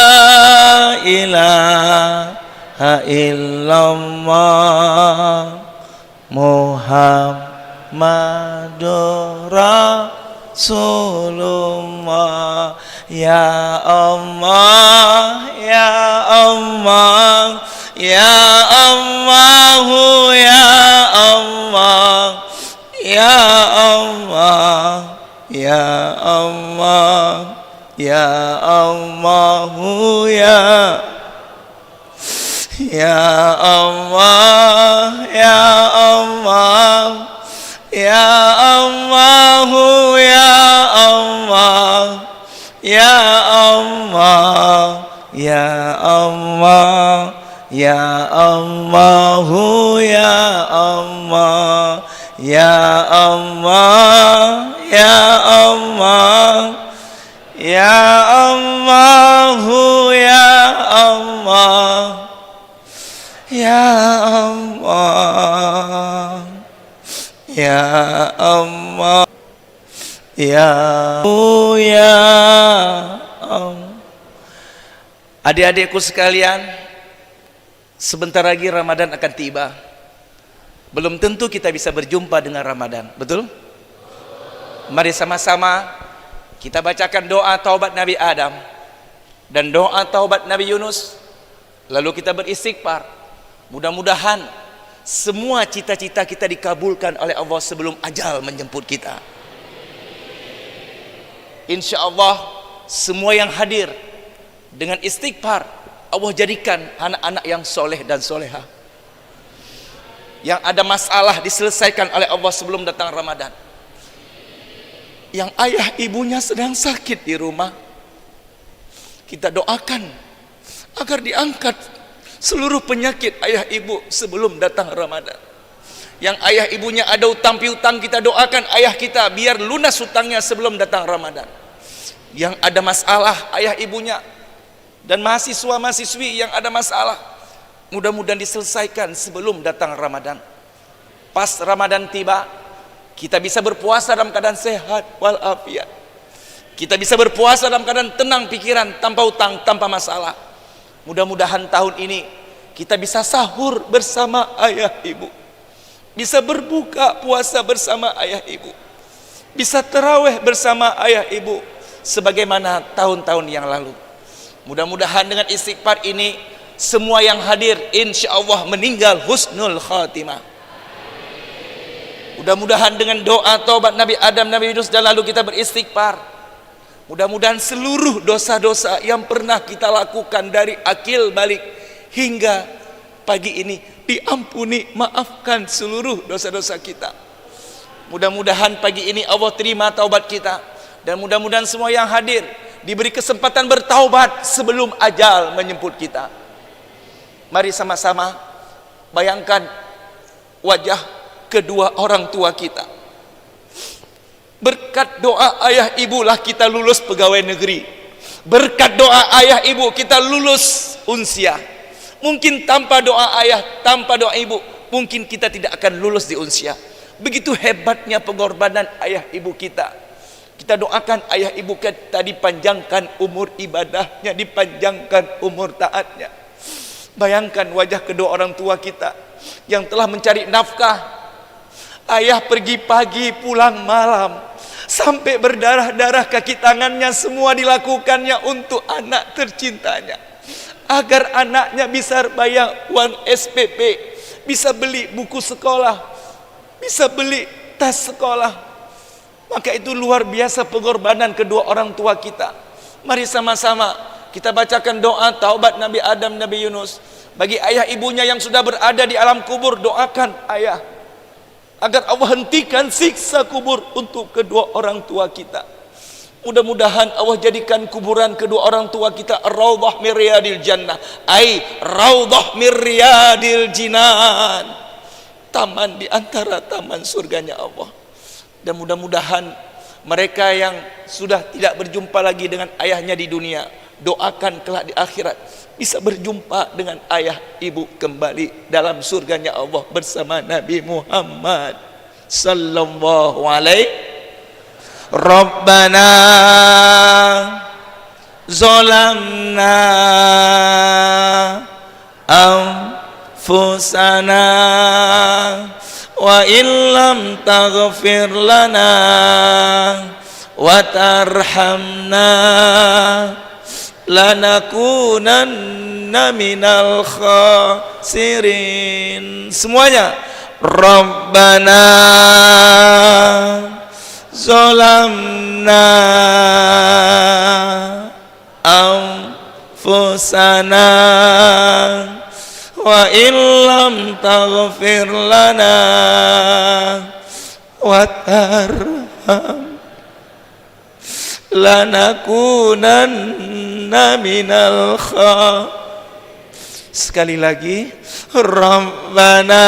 Speaker 1: ilaha illallah Muhammadur Rasulullah. Ya Allah, ya Allah, ya Allah, ya Allah, ya Allah, ya Allah, ya Allah, ya Allah, ya Allah, ya Allah, ya Allah, ya Allah, ya Allah, ya Allah, ya Allah, ya Allah, ya Allah, ya Allah, ya Allah, ya Allah. Adik-adikku sekalian, sebentar lagi Ramadan akan tiba. Belum tentu kita bisa berjumpa dengan Ramadan, betul? Mari sama-sama kita bacakan doa taubat Nabi Adam dan doa taubat Nabi Yunus Lalu kita beristighfar. Mudah-mudahan semua cita-cita kita dikabulkan oleh Allah sebelum ajal menjemput kita. Insya Allah semua yang hadir dengan istighfar, Allah jadikan anak-anak yang soleh dan soleha. Yang ada masalah diselesaikan oleh Allah sebelum datang Ramadan. Yang ayah ibunya sedang sakit di rumah, kita doakan agar diangkat seluruh penyakit ayah ibu sebelum datang Ramadan. Yang ayah ibunya ada utang piutang, kita doakan ayah kita biar lunas hutangnya sebelum datang Ramadan. Yang ada masalah ayah ibunya dan mahasiswa-mahasiswi yang ada masalah, mudah-mudahan diselesaikan sebelum datang Ramadan. Pas Ramadan tiba, kita bisa berpuasa dalam keadaan sehat walafiat. Kita bisa berpuasa dalam keadaan tenang pikiran, tanpa utang, tanpa masalah. Mudah-mudahan tahun ini kita bisa sahur bersama ayah ibu, bisa berbuka puasa bersama ayah ibu, bisa tarawih bersama ayah ibu sebagaimana tahun-tahun yang lalu. Mudah-mudahan dengan istighfar ini semua yang hadir insya Allah meninggal husnul khatimah. Mudah-mudahan dengan doa taubat Nabi Adam, Nabi Yunus dan lalu kita beristighfar, mudah-mudahan seluruh dosa-dosa yang pernah kita lakukan dari akil balik hingga pagi ini diampuni, maafkan seluruh dosa-dosa kita. Mudah-mudahan pagi ini Allah terima taubat kita, dan mudah-mudahan semua yang hadir diberi kesempatan bertaubat sebelum ajal menjemput kita. Mari sama-sama bayangkan wajah kedua orang tua kita. Berkat doa ayah ibulah kita lulus pegawai negeri. Berkat doa ayah ibu kita lulus unsiah. Mungkin tanpa doa ayah, tanpa doa ibu, mungkin kita tidak akan lulus di unsiah. Begitu hebatnya pengorbanan ayah ibu kita. Kita doakan ayah ibu kita dipanjangkan umur ibadahnya, dipanjangkan umur taatnya. Bayangkan wajah kedua orang tua kita yang telah mencari nafkah. Ayah pergi pagi pulang malam, sampai berdarah-darah kaki tangannya, semua dilakukannya untuk anak tercintanya, agar anaknya bisa bayar uang SPP, bisa beli buku sekolah, bisa beli tas sekolah. Maka itu luar biasa pengorbanan kedua orang tua kita. Mari sama-sama kita bacakan doa taubat Nabi Adam, Nabi Yunus. Bagi ayah ibunya yang sudah berada di alam kubur, doakan ayah agar Allah hentikan siksa kubur untuk kedua orang tua kita. Mudah-mudahan Allah jadikan kuburan kedua orang tua kita raudhah min riyadil jannah, ai raudhah min riyadil jinan, taman di antara taman surganya Allah. Dan mudah-mudahan mereka yang sudah tidak berjumpa lagi dengan ayahnya di dunia, doakan kelak di akhirat bisa berjumpa dengan ayah ibu kembali dalam surganya Allah bersama Nabi Muhammad sallallahu alaihi. Rabbana zalamna anfusana wa illam taghfir lana wa tarhamna lanakunanna minal khasirin. Semuanya. Rabbana zalamna anfusana wa illam taghfir lana wa tarham lanakunanna minal khasirin. Sekali lagi, Rabbana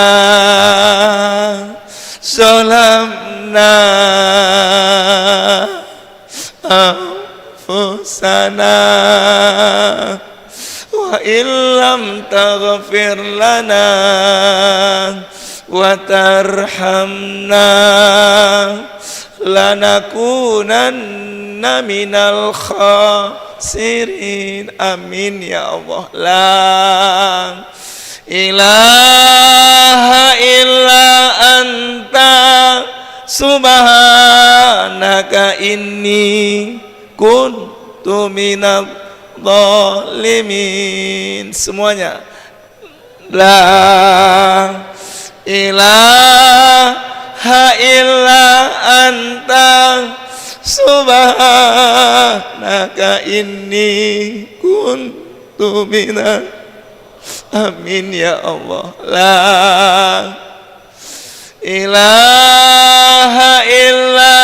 Speaker 1: zalamna anfusana wa illam taghfir lana wa tarhamna lanakunanna minal khasirin. Amin ya Allah. La ilaha illa anta subhanaka inni kuntu minadh zalimin. Semuanya. La ilaha illa anta subhanaka inni kuntu minal. Amin ya Allah. La ilaha illa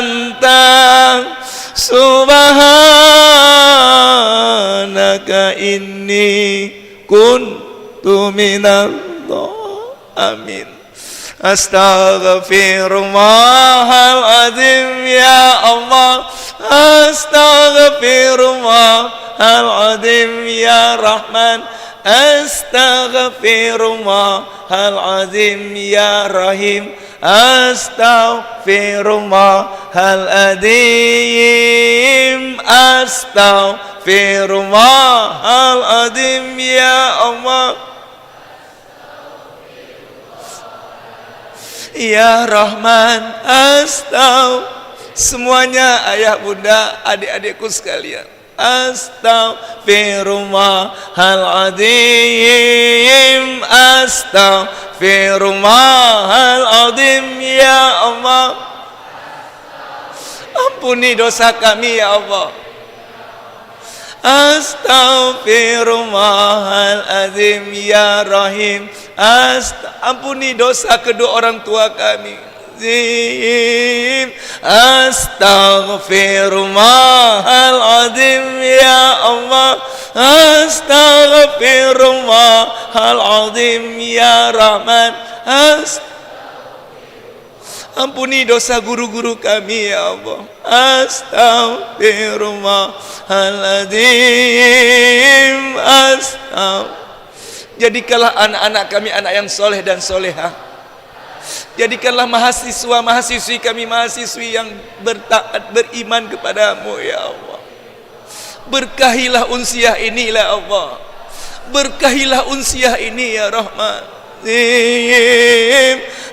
Speaker 1: anta subhanaka inni kuntu minal. Amin. Astaghfirullahaladzim ya Allah. Astaghfirullahaladzim ya Rahman. Astaghfirullahaladzim ya Rahim. Astaghfirullahaladzim. Astaghfirullahaladzim ya Allah. Ya Rahman, semuanya ayah bunda, adik-adikku sekalian. Astaghfirullahaladzim. Astaghfirullahaladzim ya Allah. Ampuni dosa kami ya Allah. Astaghfirullahaladzim ya Rahim. Ampuni dosa kedua orang tua kami. Astaghfirullahaladzim ya Allah. Astaghfirullahaladzim ya Rahman. Ampuni dosa guru-guru kami ya Allah. Astaghfirullahaladzim. Jadikanlah anak-anak kami anak yang soleh dan solehah. Jadikanlah mahasiswa-mahasiswi kami mahasiswi yang bertaat beriman kepadamu ya Allah. Berkahilah unsiah ini ya Allah. Berkahilah unsiah ini ya Rahman.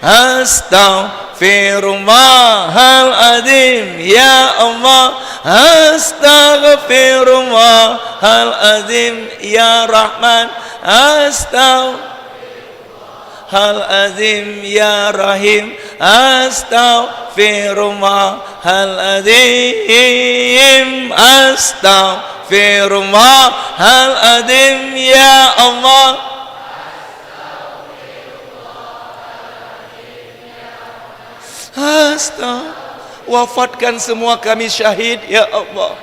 Speaker 1: Astaghfirullahaladzim ya Allah. Astaghfirullahaladzim ya Rahman. Astaghfirullahaladzim ya Rahim. Astaghfirullahaladzim. Astaghfirullahaladzim ya Allah. Wafatkan semua kami syahid ya Allah.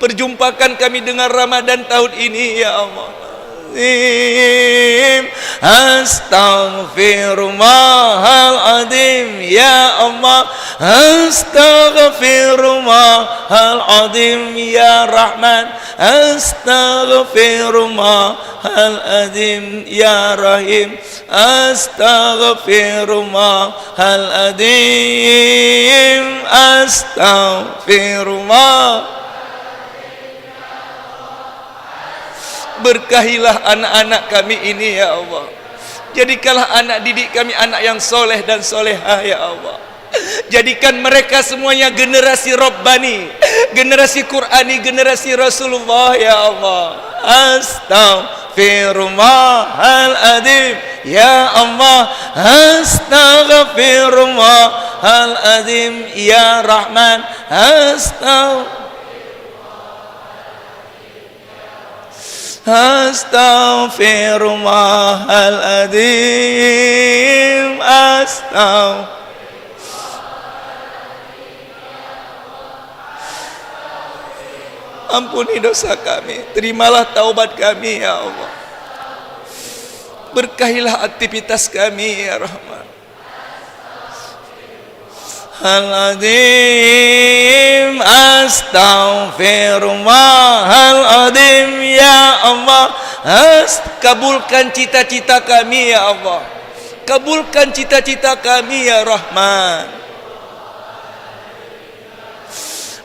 Speaker 1: Perjumpakan kami dengan Ramadan tahun ini ya Allah. Astaghfirullahaladzim ya Allah. Astaghfirullahaladzim ya Rahman. Astaghfirullahaladzim ya Rahim. Astaghfirullahaladzim. Astaghfirullah. Berkahilah anak-anak kami ini ya Allah. Jadikanlah anak didik kami anak yang soleh dan solehah ya Allah. Jadikan mereka semuanya generasi Rabbani, generasi Qur'ani, generasi Rasulullah ya Allah. Astaghfirullahaladzim ya Allah. Astaghfirullahaladzim ya Rahman. Astaghfirullahaladzim. Ampuni dosa kami. Terimalah taubat kami ya Allah. Berkahilah aktivitas kami ya Rahman. Al-Azim. Astaghfirullahaladzim ya Allah. Kabulkan cita-cita kami ya Allah. Kabulkan cita-cita kami ya Rahman.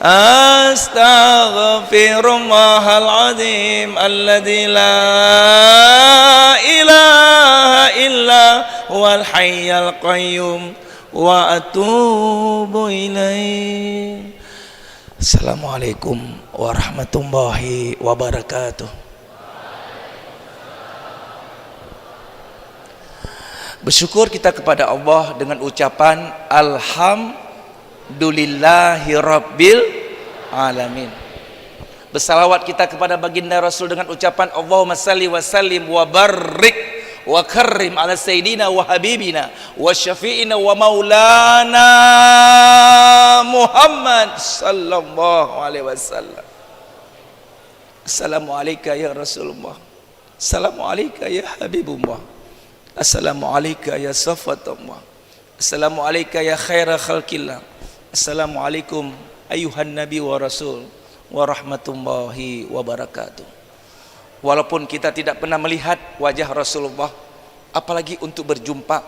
Speaker 1: Astaghfirullahaladzim alladzi la ilaha illa huwal hayyul qayyum wa atubu ilaih. Assalamualaikum warahmatullahi wabarakatuh. Bersyukur kita kepada Allah dengan ucapan Alhamdulillahi Rabbil Alamin. Bersalawat kita kepada baginda Rasul dengan ucapan Allahumma salli wa sallim wa barik wa karrim ala sayyidina wa habibina wa syafi'ina wa maulana Muhammad sallallahu alaihi wasallam. Assalamualaikum ya Rasulullah. Assalamualaikum ya Habibullah. Assalamualaikum ya Safatullah. Assalamualaikum ya khaira khalqillah. Assalamualaikum ayuhan nabi wa rasul wa rahmatullahi wabarakatuh. Walaupun kita tidak pernah melihat wajah Rasulullah, apalagi untuk berjumpa,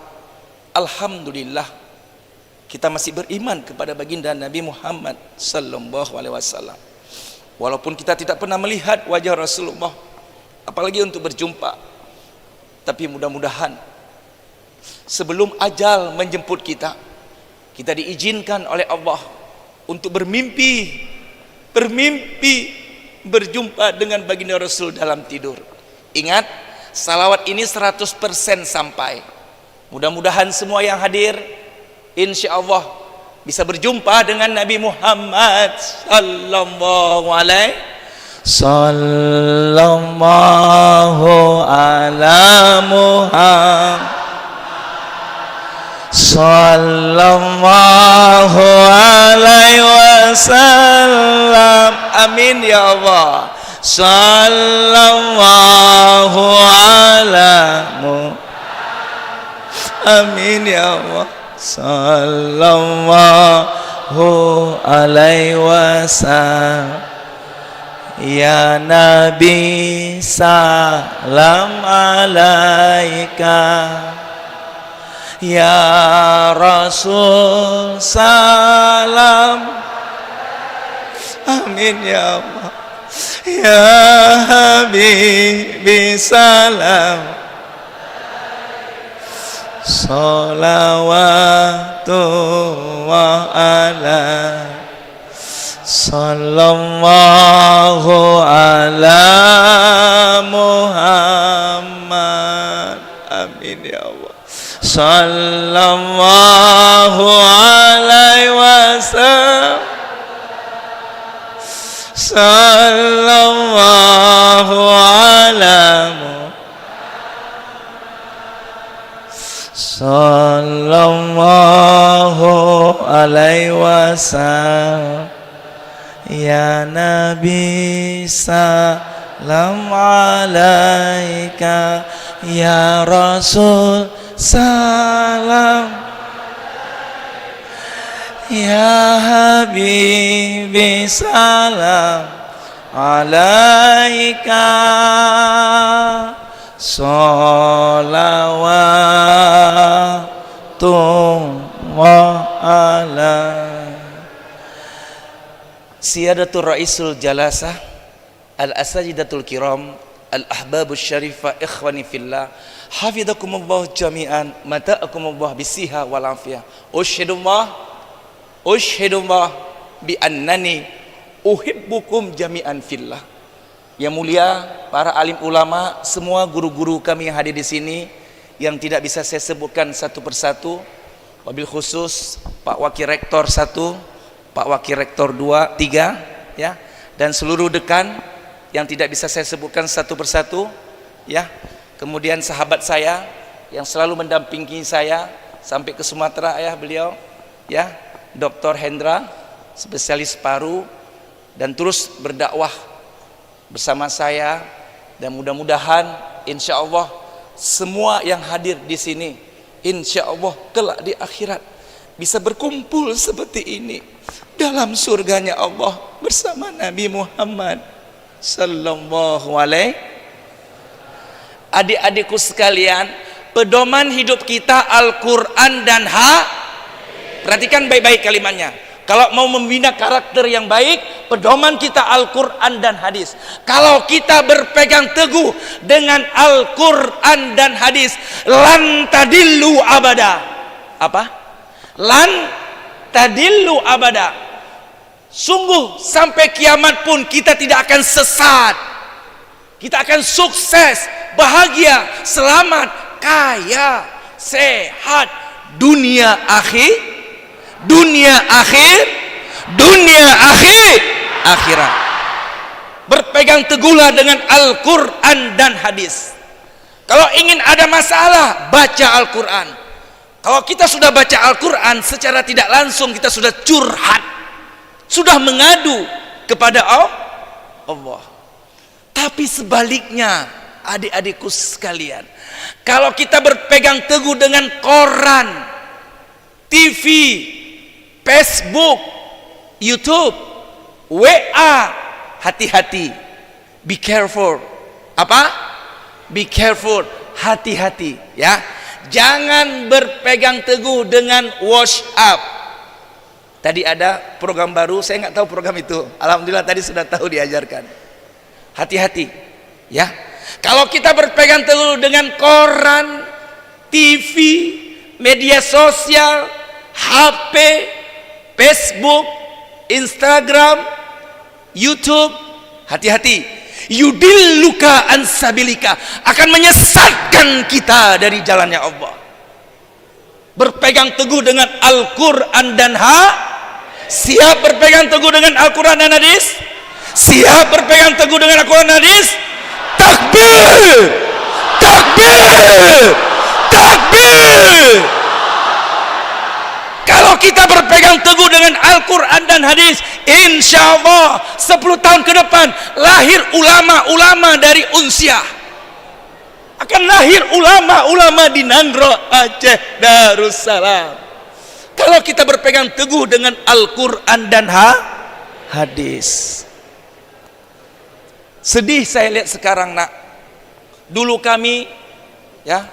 Speaker 1: alhamdulillah kita masih beriman kepada baginda Nabi Muhammad sallallahu alaihi wasallam. Walaupun kita tidak pernah melihat wajah Rasulullah, apalagi untuk berjumpa, tapi mudah-mudahan sebelum ajal menjemput kita, kita diizinkan oleh Allah untuk bermimpi berjumpa dengan baginda Rasul dalam tidur. Ingat, salawat ini 100% sampai. Mudah-mudahan semua yang hadir insya Allah bisa berjumpa dengan Nabi Muhammad sallallahu alaihi sallallahu ala Muhammad sallallahu alaihi wasallam. Amin ya Allah. Sallallahu ala Muhammad. Amin ya Allah. Sallallahu alaihi wasallam. Ya Nabi salam alaika, ya Rasul salam. Amin ya Allah. Ya Habibi salam. Salawatullah alaika. Sallallahu ala Muhammad. Amin ya Allah. Sallallahu alaihi wasallam. Sallallahu ala Muhammad. Sallallahu alaihi wasallam. Ya Nabi salam alaika, ya Rasul salam, ya Habibi salam alaika. Salawatullah alaika. Siyadatul Raisul Jalasah, Al-Asajidatul Kiram, Al-Ahbabus Syarifah, Ikhwani Fillah, Hafidhakumullah jami'an, Mata'akumullah bisiha wal afiyah. Ushhidullah bi annani uhibbukum jami'an fillah. Yang mulia para alim ulama, semua guru-guru kami yang hadir di sini, yang tidak bisa saya sebutkan satu persatu, wabil khusus Pak Wakil Rektor 1, Pak Wakil Rektor 2, 3 ya, dan seluruh dekan yang tidak bisa saya sebutkan satu persatu ya. Kemudian sahabat saya yang selalu mendampingi saya sampai ke Sumatera ya, beliau ya, Dr. Hendra, spesialis paru, dan terus berdakwah bersama saya. Dan mudah-mudahan insya Allah semua yang hadir di sini insya Allah kelak di akhirat bisa berkumpul seperti ini dalam surganya Allah bersama Nabi Muhammad sallallahu alaihi. Adik-adikku sekalian, pedoman hidup kita Al-Quran dan perhatikan baik-baik kalimatnya. Kalau mau membina karakter yang baik, pedoman kita Al-Quran dan hadis. Kalau kita berpegang teguh dengan Al-Quran dan hadis, lan tadillu abada. Apa? Lan tadillu abada. Sungguh sampai kiamat pun kita tidak akan sesat. Kita akan sukses, bahagia, selamat, kaya, sehat, dunia akhir, akhirat. Berpegang teguhlah dengan Al-Quran dan hadis. Kalau ingin ada masalah, baca Al-Quran. Kalau kita sudah baca Al-Quran, secara tidak langsung kita sudah curhat, sudah mengadu kepada Allah. Tapi sebaliknya, adik-adikku sekalian, kalau kita berpegang teguh dengan koran, TV, Facebook, YouTube, WA, hati-hati, be careful. Apa? Be careful, hati-hati ya. Jangan berpegang teguh dengan WhatsApp. Tadi ada program baru, saya nggak tahu program itu. Alhamdulillah tadi sudah tahu diajarkan. Hati-hati ya. Kalau kita berpegang teguh dengan koran, TV, media sosial, HP, Facebook, Instagram, YouTube, hati-hati. Yudilluka ansabilika, akan menyesatkan kita dari jalannya Allah. Berpegang teguh dengan Al-Quran dan siap berpegang teguh dengan Al-Quran dan hadis? Siap berpegang teguh dengan Al-Quran dan hadis? Takbir! Takbir! Takbir! Kalau kita berpegang teguh dengan Al-Quran dan hadis, insya Allah 10 tahun ke depan lahir ulama-ulama dari Unsiah. Akan lahir ulama-ulama di Nangro, Aceh, Darussalam. Kalau kita berpegang teguh dengan Al-Quran dan hadis. Sedih saya lihat sekarang nak. Dulu kami ya,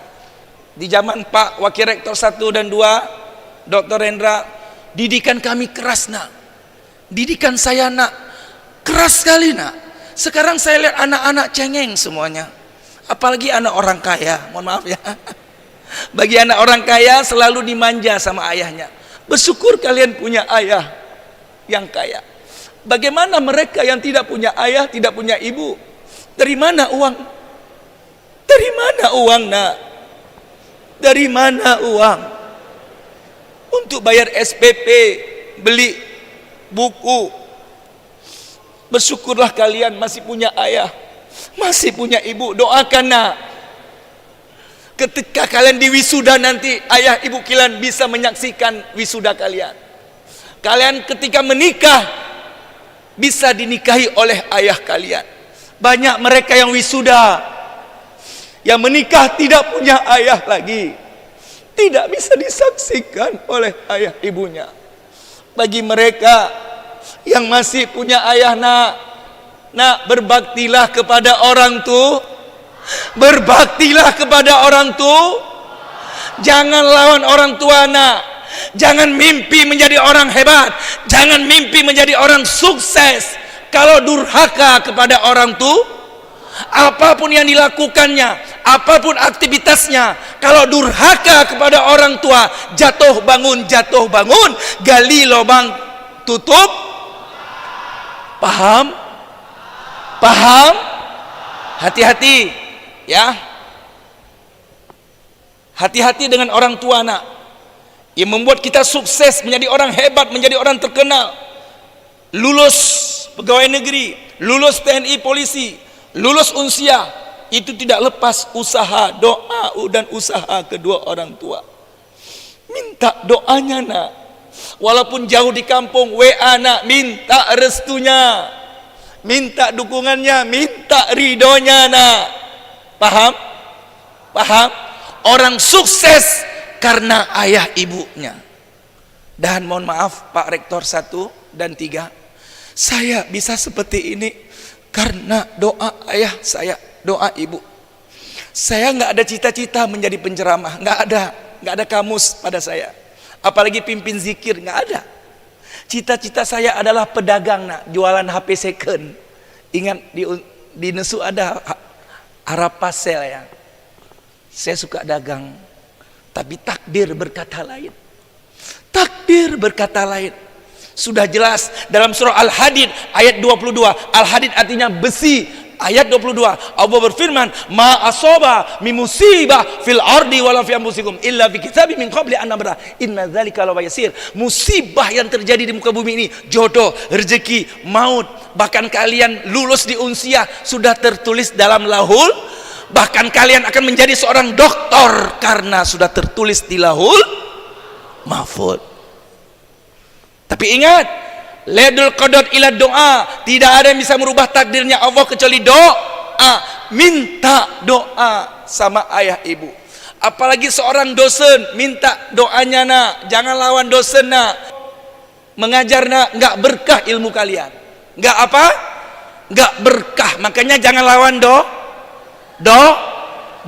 Speaker 1: di zaman Pak Wakil Rektor 1 dan 2, Dr. Rendra, didikan kami keras nak. Didikan saya nak keras sekali nak. Sekarang saya lihat anak-anak cengeng semuanya. Apalagi anak orang kaya, mohon maaf ya. Bagi anak orang kaya selalu dimanja sama ayahnya. Bersyukur kalian punya ayah yang kaya. Bagaimana mereka yang tidak punya ayah, tidak punya ibu? Dari mana uang? Dari mana uang nak? Dari mana uang? Untuk bayar SPP, beli buku. Bersyukurlah kalian masih punya ayah, masih punya ibu. Doakan nak, ketika kalian di wisuda nanti, ayah ibu kalian bisa menyaksikan wisuda kalian. Kalian ketika menikah bisa dinikahi oleh ayah kalian. Banyak mereka yang wisuda, yang menikah tidak punya ayah lagi, tidak bisa disaksikan oleh ayah ibunya. Bagi mereka yang masih punya ayah nak berbaktilah kepada orang tua. Berbaktilah kepada orang tua. Jangan lawan orang tua nak. Jangan mimpi menjadi orang hebat. Jangan mimpi menjadi orang sukses. Kalau durhaka kepada orang tua, apapun yang dilakukannya, apapun aktivitasnya, kalau durhaka kepada orang tua, jatuh bangun, gali lubang, tutup. Paham? Paham? Hati-hati ya. Hati-hati dengan orang tua nak, yang membuat kita sukses, menjadi orang hebat, menjadi orang terkenal. Lulus pegawai negeri, lulus TNI polisi, lulus Unsiah, itu tidak lepas usaha, doa dan usaha kedua orang tua. Minta doanya nak. Walaupun jauh di kampung, WA nak, minta restunya, minta dukungannya, minta ridhonya nak. Paham? Paham? Orang sukses karena ayah ibunya. Dan mohon maaf Pak Rektor 1 dan 3, saya bisa seperti ini karena doa ayah saya, doa ibu. Saya nggak ada cita-cita menjadi penceramah, nggak ada kamus pada saya. Apalagi pimpin zikir, nggak ada. Cita-cita saya adalah pedagang nak, jualan HP second. Ingat di Nesu ada Arab Pasel ya. Saya suka dagang, tapi takdir berkata lain. Takdir berkata lain. Sudah jelas dalam surah Al-Hadid ayat 22. Al-Hadid artinya besi. Ayat 22 Allah berfirman, ma asaba min musibah fil ardi wala fi anfusikum illa fi kitabim min qabli an nabrah inna dzalika la yasir. Musibah yang terjadi di muka bumi ini, jodoh, rezeki, maut, bahkan kalian lulus di unsiah sudah tertulis dalam lahul, bahkan kalian akan menjadi seorang doktor karena sudah tertulis di lahul mahfuz. Tapi ingat, ladul qadar ila doa, tidak ada yang bisa merubah takdirnya Allah kecuali doa. Minta doa sama ayah ibu. Apalagi seorang dosen, minta doanya nak, jangan lawan dosen nak. Mengajar nak, enggak berkah ilmu kalian. Enggak apa? Enggak berkah. Makanya jangan lawan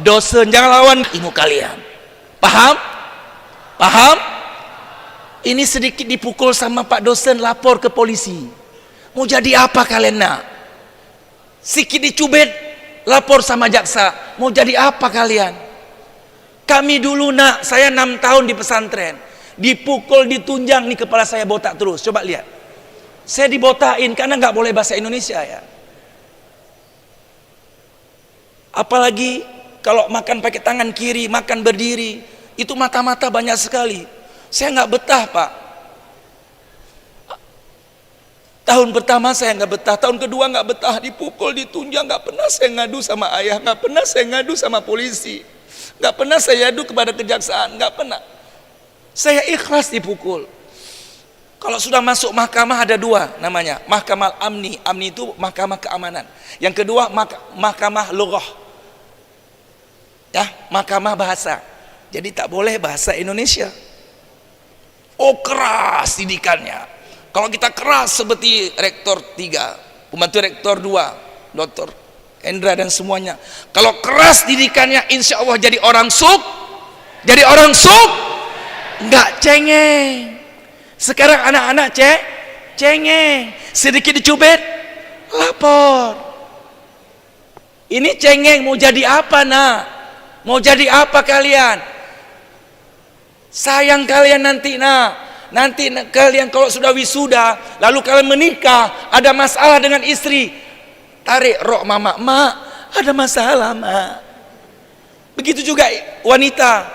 Speaker 1: dosen, jangan lawan ilmu kalian. Paham? Paham? Ini sedikit dipukul sama Pak dosen, lapor ke polisi. Mau jadi apa kalian nak? Sedikit dicubit, lapor sama jaksa. Mau jadi apa kalian? Kami dulu nak, saya 6 tahun di pesantren, dipukul, ditunjang, nih kepala saya botak terus. Coba lihat, saya dibotain karena nggak boleh bahasa Indonesia ya. Apalagi kalau makan pakai tangan kiri, makan berdiri, itu mata-mata banyak sekali. Saya nggak betah Pak. Tahun pertama saya nggak betah, tahun kedua nggak betah, dipukul, ditunjang. Nggak pernah saya ngadu sama ayah, nggak pernah saya ngadu sama polisi, nggak pernah saya ngadu kepada kejaksaan, nggak pernah. Saya ikhlas dipukul. Kalau sudah masuk mahkamah ada 2 namanya, mahkamah amni. Amni itu mahkamah keamanan. Yang kedua mahkamah lughah, ya, mahkamah bahasa. Jadi tak boleh bahasa Indonesia. Oh keras didikannya. Kalau kita keras seperti rektor 3, pembantu rektor 2, Dr. Endra dan semuanya. Kalau keras didikannya, insya Allah jadi orang nggak cengeng. Sekarang anak-anak cengeng, sedikit dicubit, lapor. Ini cengeng, mau jadi apa nak? Mau jadi apa kalian? Sayang kalian nanti nak. Nanti kalian kalau sudah wisuda, lalu kalian menikah, ada masalah dengan istri, tarik rok mama, mak ada masalah mak. Begitu juga wanita,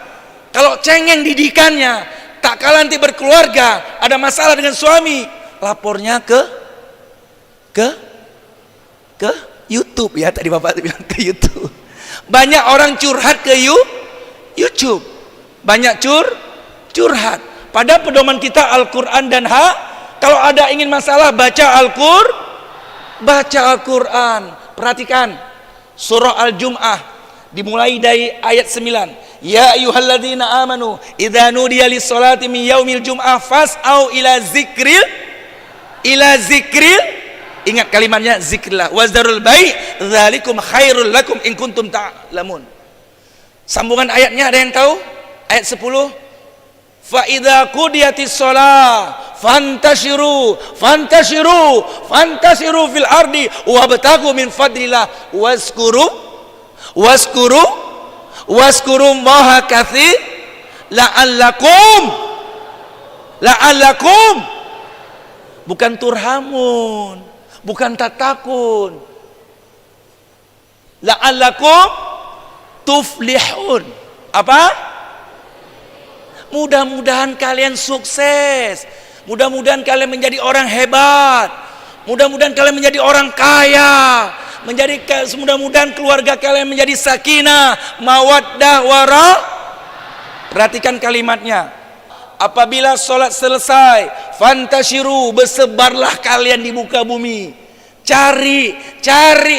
Speaker 1: kalau cengeng didikannya, tak kalah nanti berkeluarga, ada masalah dengan suami, lapornya ke YouTube ya, tadi bapak bilang ke YouTube. Banyak orang curhat ke YouTube, banyak curhat. Pada pedoman kita Al-Quran dan kalau ada ingin masalah baca Al-Quran. Perhatikan surah Al-Jum'ah dimulai dari ayat 9. Ya ayyuhalladzina amanu idza nudiya lis-salati min yaumil jum'ah fas'au ila zikril. Ingat kalimatnya zikrillah. Wazdarul bai' dzalikum khairul lakum in kuntum ta'lamun. Sambungan ayatnya ada yang tahu? Ayat 10. Fa idza qudiyatis shalah fantashiru fil ardi wabtagu min fadlillah waskuru maha katsir la'allakum bukan turhamun, bukan tatakun, la'allakum tuflihun. Apa? Mudah-mudahan kalian sukses, mudah-mudahan kalian menjadi orang hebat, mudah-mudahan kalian menjadi orang kaya, mudah-mudahan keluarga kalian menjadi sakinah, mawaddah, warah. Perhatikan kalimatnya. Apabila sholat selesai, fantashiru, bersebarlah kalian di muka bumi. Cari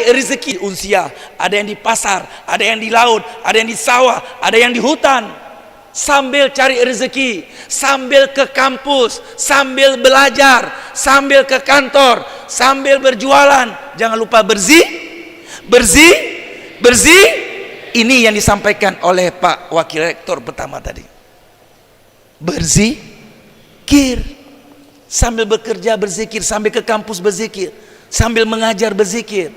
Speaker 1: rezeki unsiah. Ada yang di pasar, ada yang di laut, ada yang di sawah, ada yang di hutan. Sambil cari rezeki, sambil ke kampus, sambil belajar, sambil ke kantor, sambil berjualan. Jangan lupa bersih. Ini yang disampaikan oleh Pak Wakil Rektor pertama tadi. Berzikir, sambil bekerja berzikir, sambil ke kampus berzikir, sambil mengajar berzikir,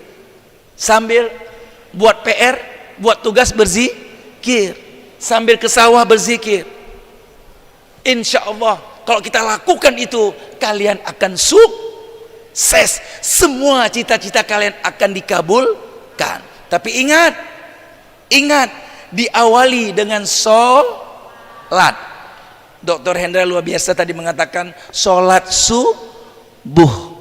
Speaker 1: sambil buat PR, buat tugas berzikir, sambil ke sawah berzikir. Insya Allah Kalau kita lakukan itu, kalian akan sukses. Semua cita-cita kalian akan dikabulkan. Tapi ingat, diawali dengan sholat. Dr. Hendra luar biasa tadi mengatakan sholat subuh.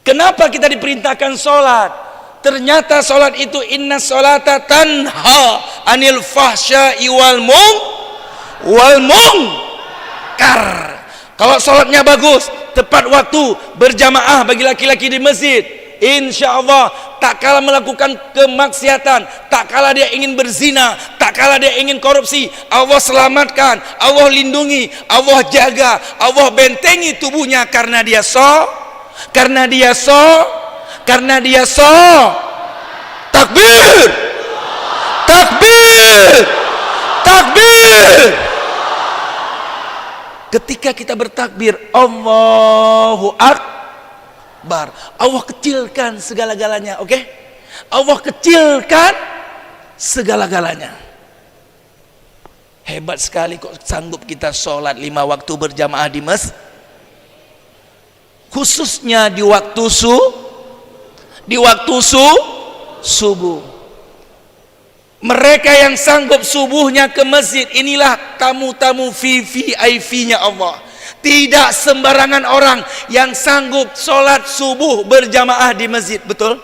Speaker 1: Kenapa kita diperintahkan sholat? Ternyata sholat itu inna sholata tanha anil fahsya'i wal munkar. Kalau sholatnya bagus, tepat waktu, berjamaah bagi laki-laki di masjid, insya Allah tak kalah melakukan kemaksiatan, tak kalah dia ingin berzina, tak kalah dia ingin korupsi, Allah selamatkan, Allah lindungi, Allah jaga, Allah bentengi tubuhnya karena dia takbir, ketika kita bertakbir Allahu Akbar, Allah kecilkan segala-galanya. Oke? Allah kecilkan segala-galanya. Hebat sekali kok sanggup kita sholat 5 waktu berjamaah di masjid, khususnya di waktu subuh. Mereka yang sanggup subuhnya ke masjid, inilah tamu-tamu VIP-nya Allah. Tidak sembarangan orang yang sanggup sholat subuh berjamaah di masjid. Betul?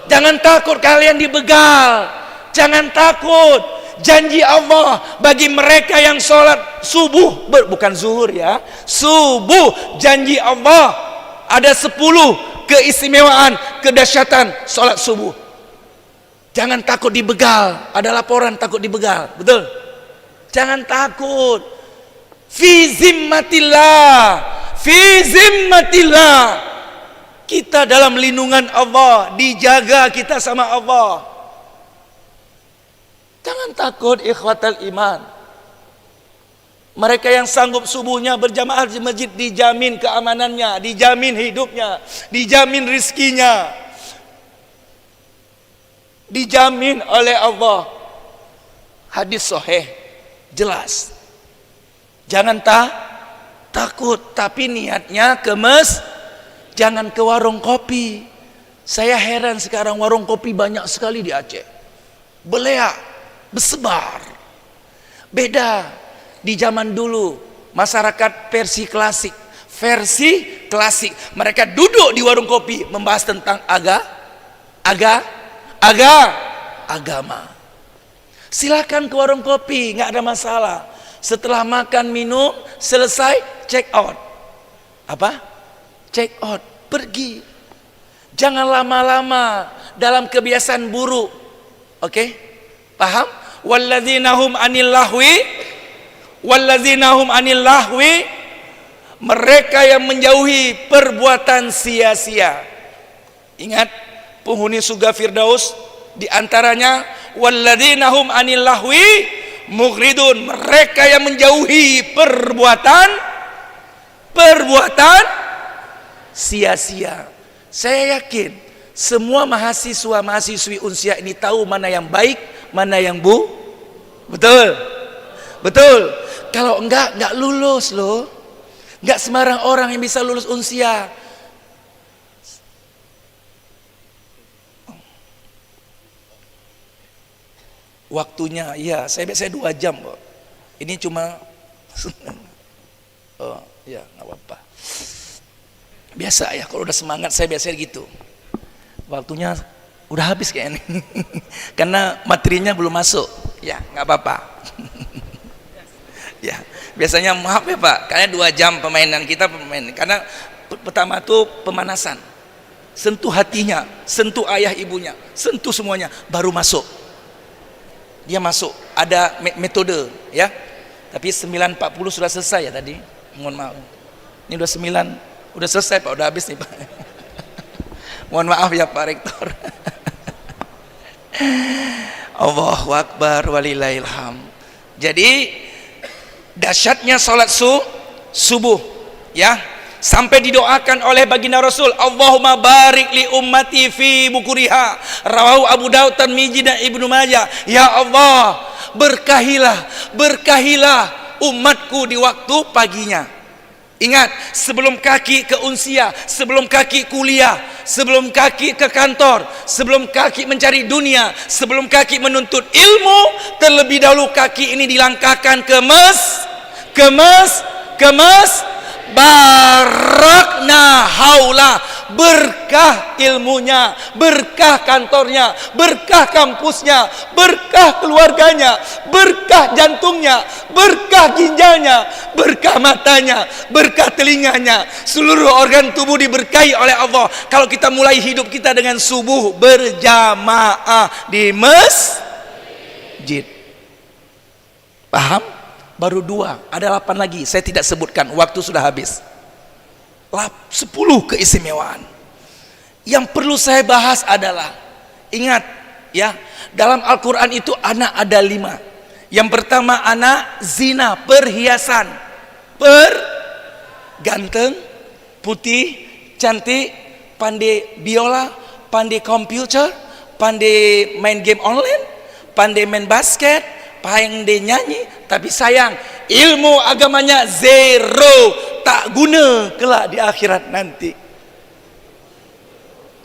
Speaker 1: Jangan takut kalian dibegal. Jangan takut. Janji Allah bagi mereka yang sholat subuh, bukan zuhur ya, subuh, janji Allah ada 10 keistimewaan, kedahsyatan sholat subuh. Jangan takut dibegal. Ada laporan takut dibegal, betul? Jangan takut. Fi zimmatillah, kita dalam lindungan Allah, dijaga kita sama Allah. Jangan takut ikhwatal iman. Mereka yang sanggup subuhnya berjamaah di masjid dijamin keamanannya, dijamin hidupnya, dijamin rizkinya, dijamin oleh Allah. Hadis sahih jelas. Jangan takut, tapi niatnya ke jangan ke warung kopi. Saya heran sekarang warung kopi banyak sekali di Aceh. Beleak, bersebar. Beda di zaman dulu, masyarakat versi klasik. Mereka duduk di warung kopi membahas tentang agama. Silakan ke warung kopi, nggak ada masalah. Setelah makan minum selesai, check out. Check out, pergi. Jangan lama-lama dalam kebiasaan buruk. Oke? Paham? Walladzina hum anil lahwi, mereka yang menjauhi perbuatan sia-sia. Ingat, penghuni surga Firdaus di antaranya walladzina hum anil lahwi mughridun, mereka yang menjauhi perbuatan sia-sia. Saya yakin semua mahasiswi Unsia ini tahu mana yang baik, mana yang betul. Kalau enggak lulus loh. Enggak sembarang orang yang bisa lulus Unsia. Waktunya, iya, saya 2 jam kok. Ini cuma oh, ya, enggak apa-apa. Biasa ya, kalau udah semangat saya biasanya gitu. Waktunya udah habis kayaknya. Karena materinya belum masuk. Ya, enggak apa-apa. Ya, biasanya maaf ya Pak, karena 2 jam permainan kita karena pertama tuh pemanasan. Sentuh hatinya, sentuh ayah ibunya, sentuh semuanya, baru masuk. Dia masuk, ada metode ya. Tapi 9.40 sudah selesai ya tadi. Mohon maaf. Ini udah 9, udah selesai Pak, udah habis nih Pak. Mohon maaf ya Pak Rektor. Allahu Akbar walillahilham. Jadi dahsyatnya sholat subuh ya. sampai didoakan oleh baginda Rasul, Allahumma barik li ummati fi bukuriha, rawahu Abu Daud, Tirmidzi dan Ibnu Majah. Ya Allah, berkahilah umatku di waktu paginya. Ingat, sebelum kaki ke unsia, sebelum kaki kuliah, sebelum kaki ke kantor, sebelum kaki mencari dunia, sebelum kaki menuntut ilmu, terlebih dahulu kaki ini dilangkahkan ke barakna haula, berkah ilmunya, berkah kantornya, berkah kampusnya, berkah keluarganya, berkah jantungnya, berkah ginjalnya, berkah matanya, berkah telinganya, seluruh organ tubuh diberkahi oleh Allah. Kalau kita mulai hidup kita dengan subuh berjamaah di masjid. Paham? Baru 2, ada 8 lagi, saya tidak sebutkan, waktu sudah habis. 10 keistimewaan. Yang perlu saya bahas adalah, ingat ya, dalam Al-Quran itu anak ada 5. Yang pertama anak zina, perhiasan, ganteng, putih, cantik, pandai biola, pandai komputer, pandai main game online, pandai main basket, pandai nyanyi. Tapi sayang, ilmu agamanya zero, tak guna kelak di akhirat nanti.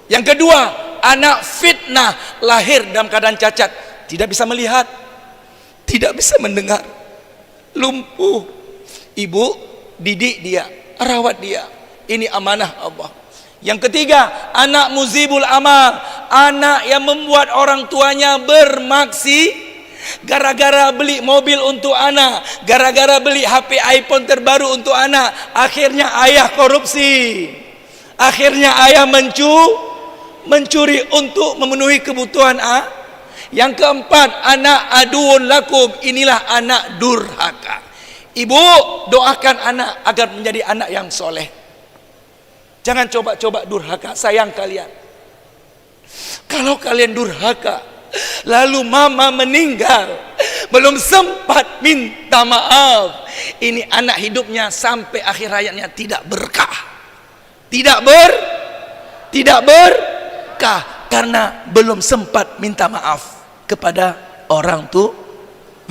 Speaker 1: Yang kedua, anak fitnah, lahir dalam keadaan cacat, tidak bisa melihat, tidak bisa mendengar, lumpuh. Ibu didik dia, rawat dia. Ini amanah Allah. Yang ketiga, anak muzibul amal, anak yang membuat orang tuanya bermaksi. Gara-gara beli mobil untuk anak, gara-gara beli HP iPhone terbaru untuk anak, akhirnya ayah korupsi, akhirnya ayah mencuri untuk memenuhi kebutuhan Yang keempat, anak aduun lakum, inilah anak durhaka. Ibu doakan anak agar menjadi anak yang soleh. Jangan coba-coba durhaka, sayang kalian. Kalau kalian durhaka lalu mama meninggal, belum sempat minta maaf, ini anak hidupnya sampai akhir hayatnya tidak berkah, tidak berkah, karena belum sempat minta maaf kepada orang tua.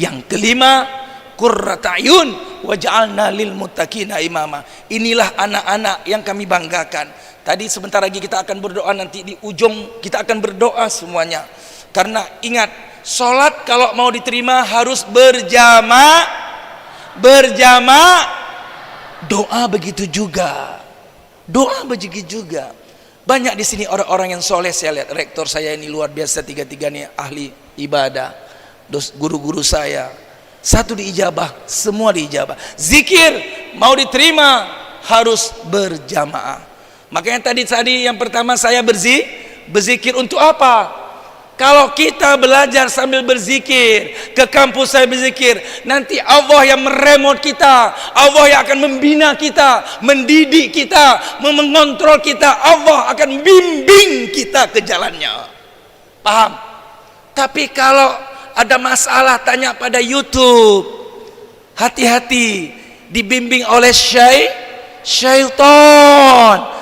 Speaker 1: Yang kelima, qurrata ayun waj'alna lil muttaqina imama. Inilah anak-anak yang kami banggakan. Tadi sebentar lagi kita akan berdoa, nanti di ujung kita akan berdoa semuanya. Karena ingat, sholat kalau mau diterima harus berjamaah. Doa begitu juga. Banyak di sini orang-orang yang soleh. Saya lihat rektor saya ini luar biasa, 3 nih ahli ibadah. Guru-guru saya, 1 diijabah, semua diijabah. Zikir mau diterima harus berjamaah. Makanya tadi yang pertama saya berzikir untuk apa? Kalau kita belajar sambil berzikir, ke kampus saya berzikir, nanti Allah yang meremot kita, Allah yang akan membina kita, mendidik kita, mengontrol kita, Allah akan bimbing kita ke jalannya. Paham? Tapi kalau ada masalah tanya pada YouTube, hati-hati, dibimbing oleh syaitan.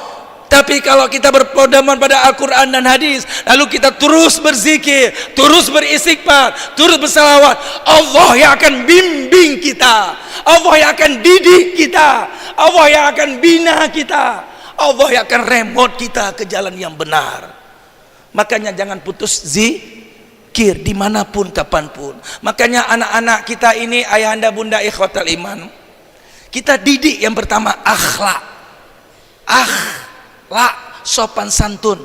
Speaker 1: Tapi kalau kita berpedoman pada Al-Quran dan hadis, lalu kita terus berzikir, terus beristighfar, terus bersalawat, Allah yang akan bimbing kita, Allah yang akan didik kita, Allah yang akan bina kita, Allah yang akan remote kita ke jalan yang benar. Makanya jangan putus zikir dimanapun kapanpun. Makanya anak-anak kita ini, ayahanda bunda ikhwatal iman, kita didik yang pertama akhlak, sopan santun.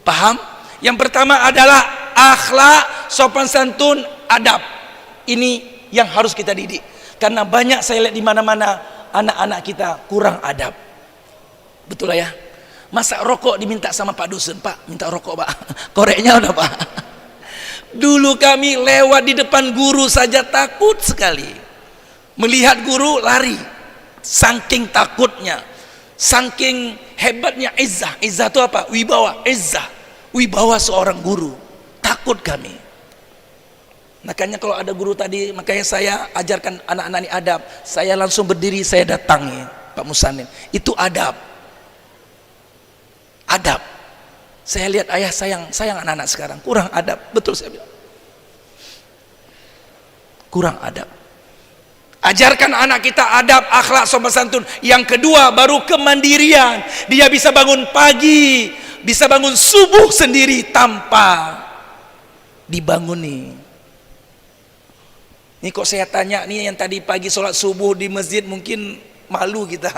Speaker 1: Paham? Yang pertama adalah akhlak, sopan santun, adab. Ini yang harus kita didik. Karena banyak saya lihat di mana-mana anak-anak kita kurang adab. Betul lah ya? Masa rokok diminta sama Pak Dusun, Pak, minta rokok Pak. Koreknya udah Pak. Dulu kami lewat di depan guru saja takut sekali. Melihat guru lari. Saking takutnya, saking hebatnya izzah. Izzah itu apa? Wibawa. Izzah, wibawa seorang guru. Takut kami. Makanya kalau ada guru tadi, makanya saya ajarkan anak-anak ini adab. Saya langsung berdiri, saya datangi. Pak Musanim. Itu adab. Adab. Saya lihat ayah sayang anak-anak sekarang, kurang adab. Betul saya bilang. Kurang adab. Ajarkan anak kita adab, akhlak, sopan santun. Yang kedua baru kemandirian. Dia bisa bangun pagi, bisa bangun subuh sendiri tanpa dibanguni. Ini kok saya tanya nih, yang tadi pagi sholat subuh di masjid, mungkin malu kita.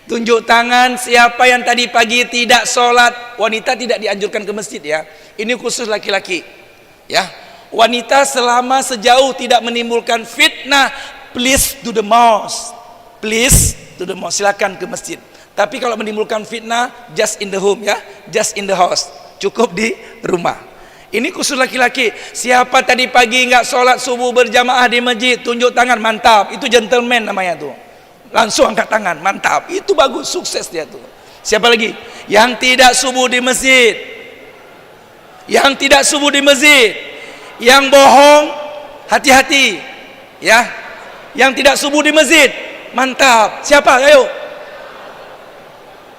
Speaker 1: Tunjuk tangan siapa yang tadi pagi tidak sholat. Wanita tidak dianjurkan ke masjid ya. Ini khusus laki-laki ya. Wanita selama sejauh tidak menimbulkan fitnah, please to the mosque. Please to the mosque, silakan ke masjid. Tapi kalau menimbulkan fitnah, just in the home ya, just in the house, cukup di rumah. Ini khusus laki-laki. Siapa tadi pagi nggak sholat subuh berjamaah di masjid, tunjuk tangan, mantap. Itu gentleman namanya tuh. Langsung angkat tangan, mantap. Itu bagus, sukses dia tuh. Siapa lagi? Yang tidak subuh di masjid. Yang tidak subuh di masjid. Yang bohong, hati-hati ya. Yang tidak subuh di masjid, mantap. Siapa? Ayo.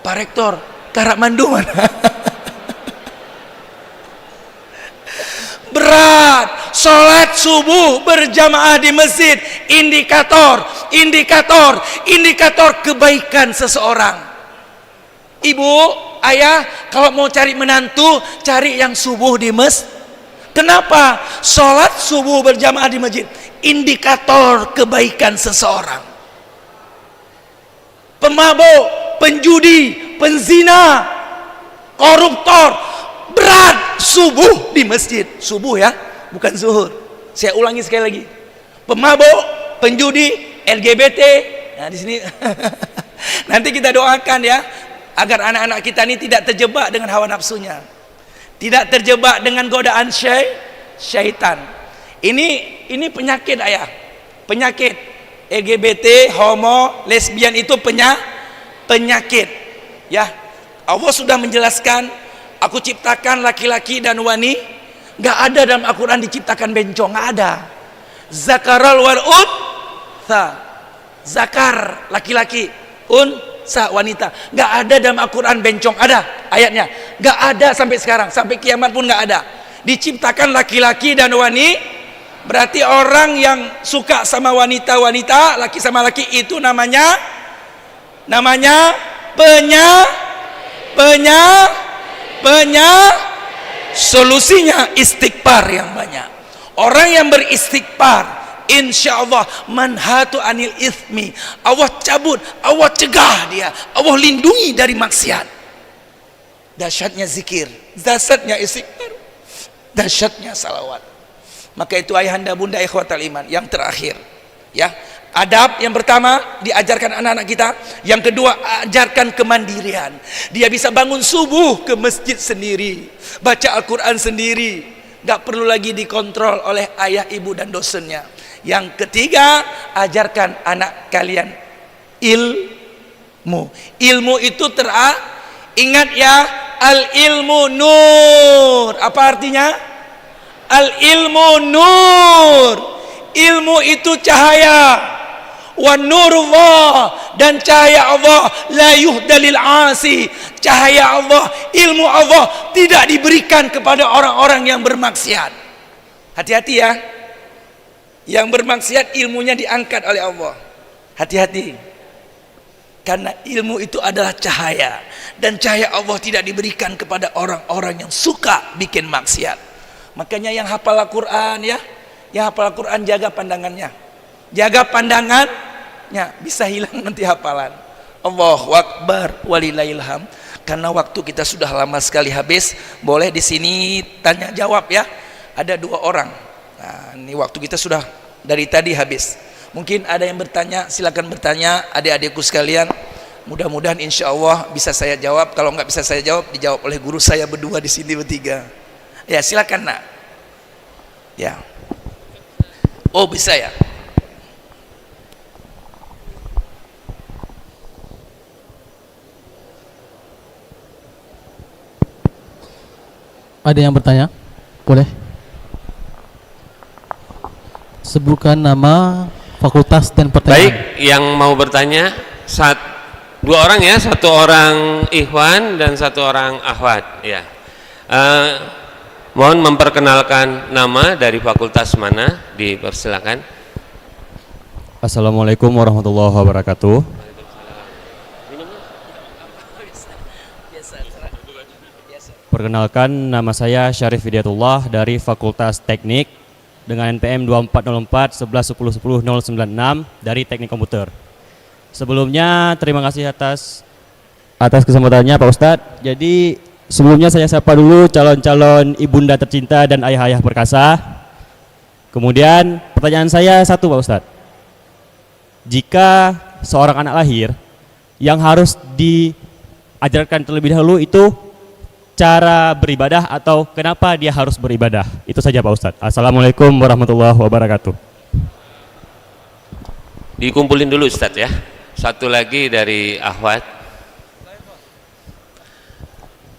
Speaker 1: Pak Rektor, Karakmandu mana? Berat. Sholat subuh berjamaah di masjid, indikator kebaikan seseorang. Ibu, ayah, kalau mau cari menantu, cari yang subuh di masjid. Kenapa? Sholat subuh berjamaah di masjid, indikator kebaikan seseorang. Pemabuk, penjudi, penzina, koruptor, berat subuh di masjid. Subuh ya, bukan zuhur. Saya ulangi sekali lagi. Pemabuk, penjudi, LGBT. Nah di sini nanti kita doakan ya, agar anak-anak kita ini tidak terjebak dengan hawa nafsunya. Tidak terjebak dengan godaan syaitan. Ini penyakit ayah. Penyakit LGBT, homo, lesbian itu penyakit. Ya. Allah sudah menjelaskan, aku ciptakan laki-laki dan wanita. Enggak ada dalam Al-Qur'an diciptakan bencong, enggak ada. Zakaral wal untha. Zakar laki-laki, unsa wanita. Enggak ada dalam Al-Qur'an bencong, ada ayatnya. Enggak ada sampai sekarang, sampai kiamat pun enggak ada. Diciptakan laki-laki dan wanita. Berarti orang yang suka sama wanita-wanita, laki sama laki, itu namanya solusinya istighfar yang banyak. Orang yang beristighfar, insya Allah manhatu anil ithmi, Allah cabut, Allah cegah dia, Allah lindungi dari maksiat. Dahsyatnya zikir, dahsyatnya istighfar, dahsyatnya salawat. Maka itu ayahanda bunda ikhwatal iman, yang terakhir ya, adab yang pertama diajarkan anak-anak kita. Yang kedua, ajarkan kemandirian. Dia bisa bangun subuh ke masjid sendiri, baca Al-Quran sendiri, gak perlu lagi dikontrol oleh ayah, ibu dan dosennya. Yang ketiga, ajarkan anak kalian ilmu. Ilmu itu ingat ya, al-ilmu nur. Apa artinya? Al-ilmu nur. Ilmu itu cahaya. Wa nurullah, dan cahaya Allah la yuhdalil asi. Cahaya Allah, ilmu Allah tidak diberikan kepada orang-orang yang bermaksiat. Hati-hati ya. Yang bermaksiat ilmunya diangkat oleh Allah. Hati-hati. Karena ilmu itu adalah cahaya, dan cahaya Allah tidak diberikan kepada orang-orang yang suka bikin maksiat. Makanya yang hafal Al-Quran ya, yang hafal Al-Quran jaga pandangannya. Jaga pandangannya, bisa hilang nanti hafalan. Allahu Akbar walillahilham. Karena waktu kita sudah lama sekali habis, boleh di sini tanya jawab ya. Ada 2 orang. Nah, ini waktu kita sudah dari tadi habis. Mungkin ada yang bertanya, silakan bertanya adik-adikku sekalian. Mudah-mudahan insya Allah bisa saya jawab. Kalau nggak bisa saya jawab, dijawab oleh guru saya berdua di sini bertiga. Ya silakan nak. Ya. Oh bisa ya.
Speaker 7: Ada yang bertanya? Boleh. Sebutkan nama, fakultas dan pertanyaan.
Speaker 6: Baik, yang mau bertanya dua orang ya, satu orang ikhwan dan satu orang akhwat ya. Mohon memperkenalkan nama dari fakultas mana, dipersilakan.
Speaker 8: Assalamualaikum warahmatullahi wabarakatuh. Perkenalkan, nama saya Syarif Hidayatullah dari Fakultas Teknik dengan NPM 2404 11 10 10 096 dari Teknik Komputer. Sebelumnya terima kasih atas kesempatannya Pak Ustadz. Jadi sebelumnya saya sapa dulu calon-calon ibunda tercinta dan ayah-ayah perkasa. Kemudian pertanyaan saya satu Pak Ustadz. Jika seorang anak lahir yang harus diajarkan terlebih dahulu itu cara beribadah atau kenapa dia harus beribadah? Itu saja Pak Ustadz. Assalamualaikum warahmatullahi wabarakatuh.
Speaker 6: Dikumpulin dulu Ustadz ya. Satu lagi dari akhwat.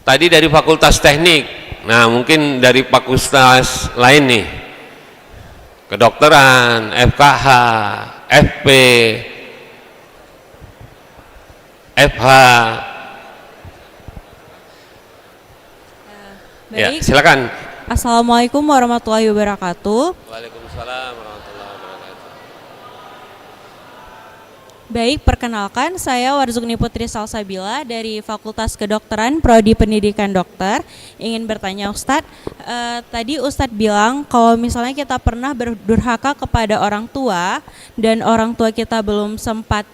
Speaker 6: Tadi dari fakultas teknik. Nah mungkin dari fakultas lain nih. Kedokteran, FKH, FP, FH. Ya, silakan.
Speaker 9: Assalamualaikum warahmatullahi wabarakatuh.
Speaker 6: Waalaikumsalam warahmatullahi wabarakatuh.
Speaker 9: Baik, perkenalkan saya Warzugni Putri Salsabila dari Fakultas Kedokteran Prodi Pendidikan Dokter. Ingin bertanya Ustadz, tadi Ustadz bilang kalau misalnya kita pernah berdurhaka kepada orang tua dan orang tua kita belum sempat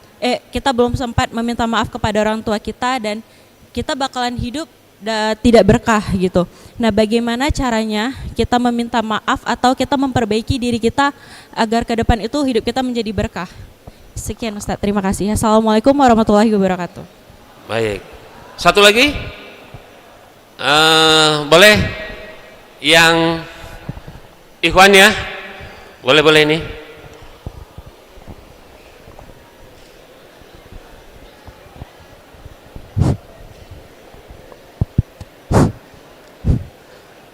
Speaker 9: meminta maaf kepada orang tua kita dan kita bakalan hidup tidak berkah gitu. Nah, bagaimana caranya kita meminta maaf atau kita memperbaiki diri kita agar ke depan itu hidup kita menjadi berkah? Sekian Ustadz, terima kasih. Assalamualaikum warahmatullahi wabarakatuh.
Speaker 6: Baik. Satu lagi? Boleh yang ikhwan ya? Boleh ini.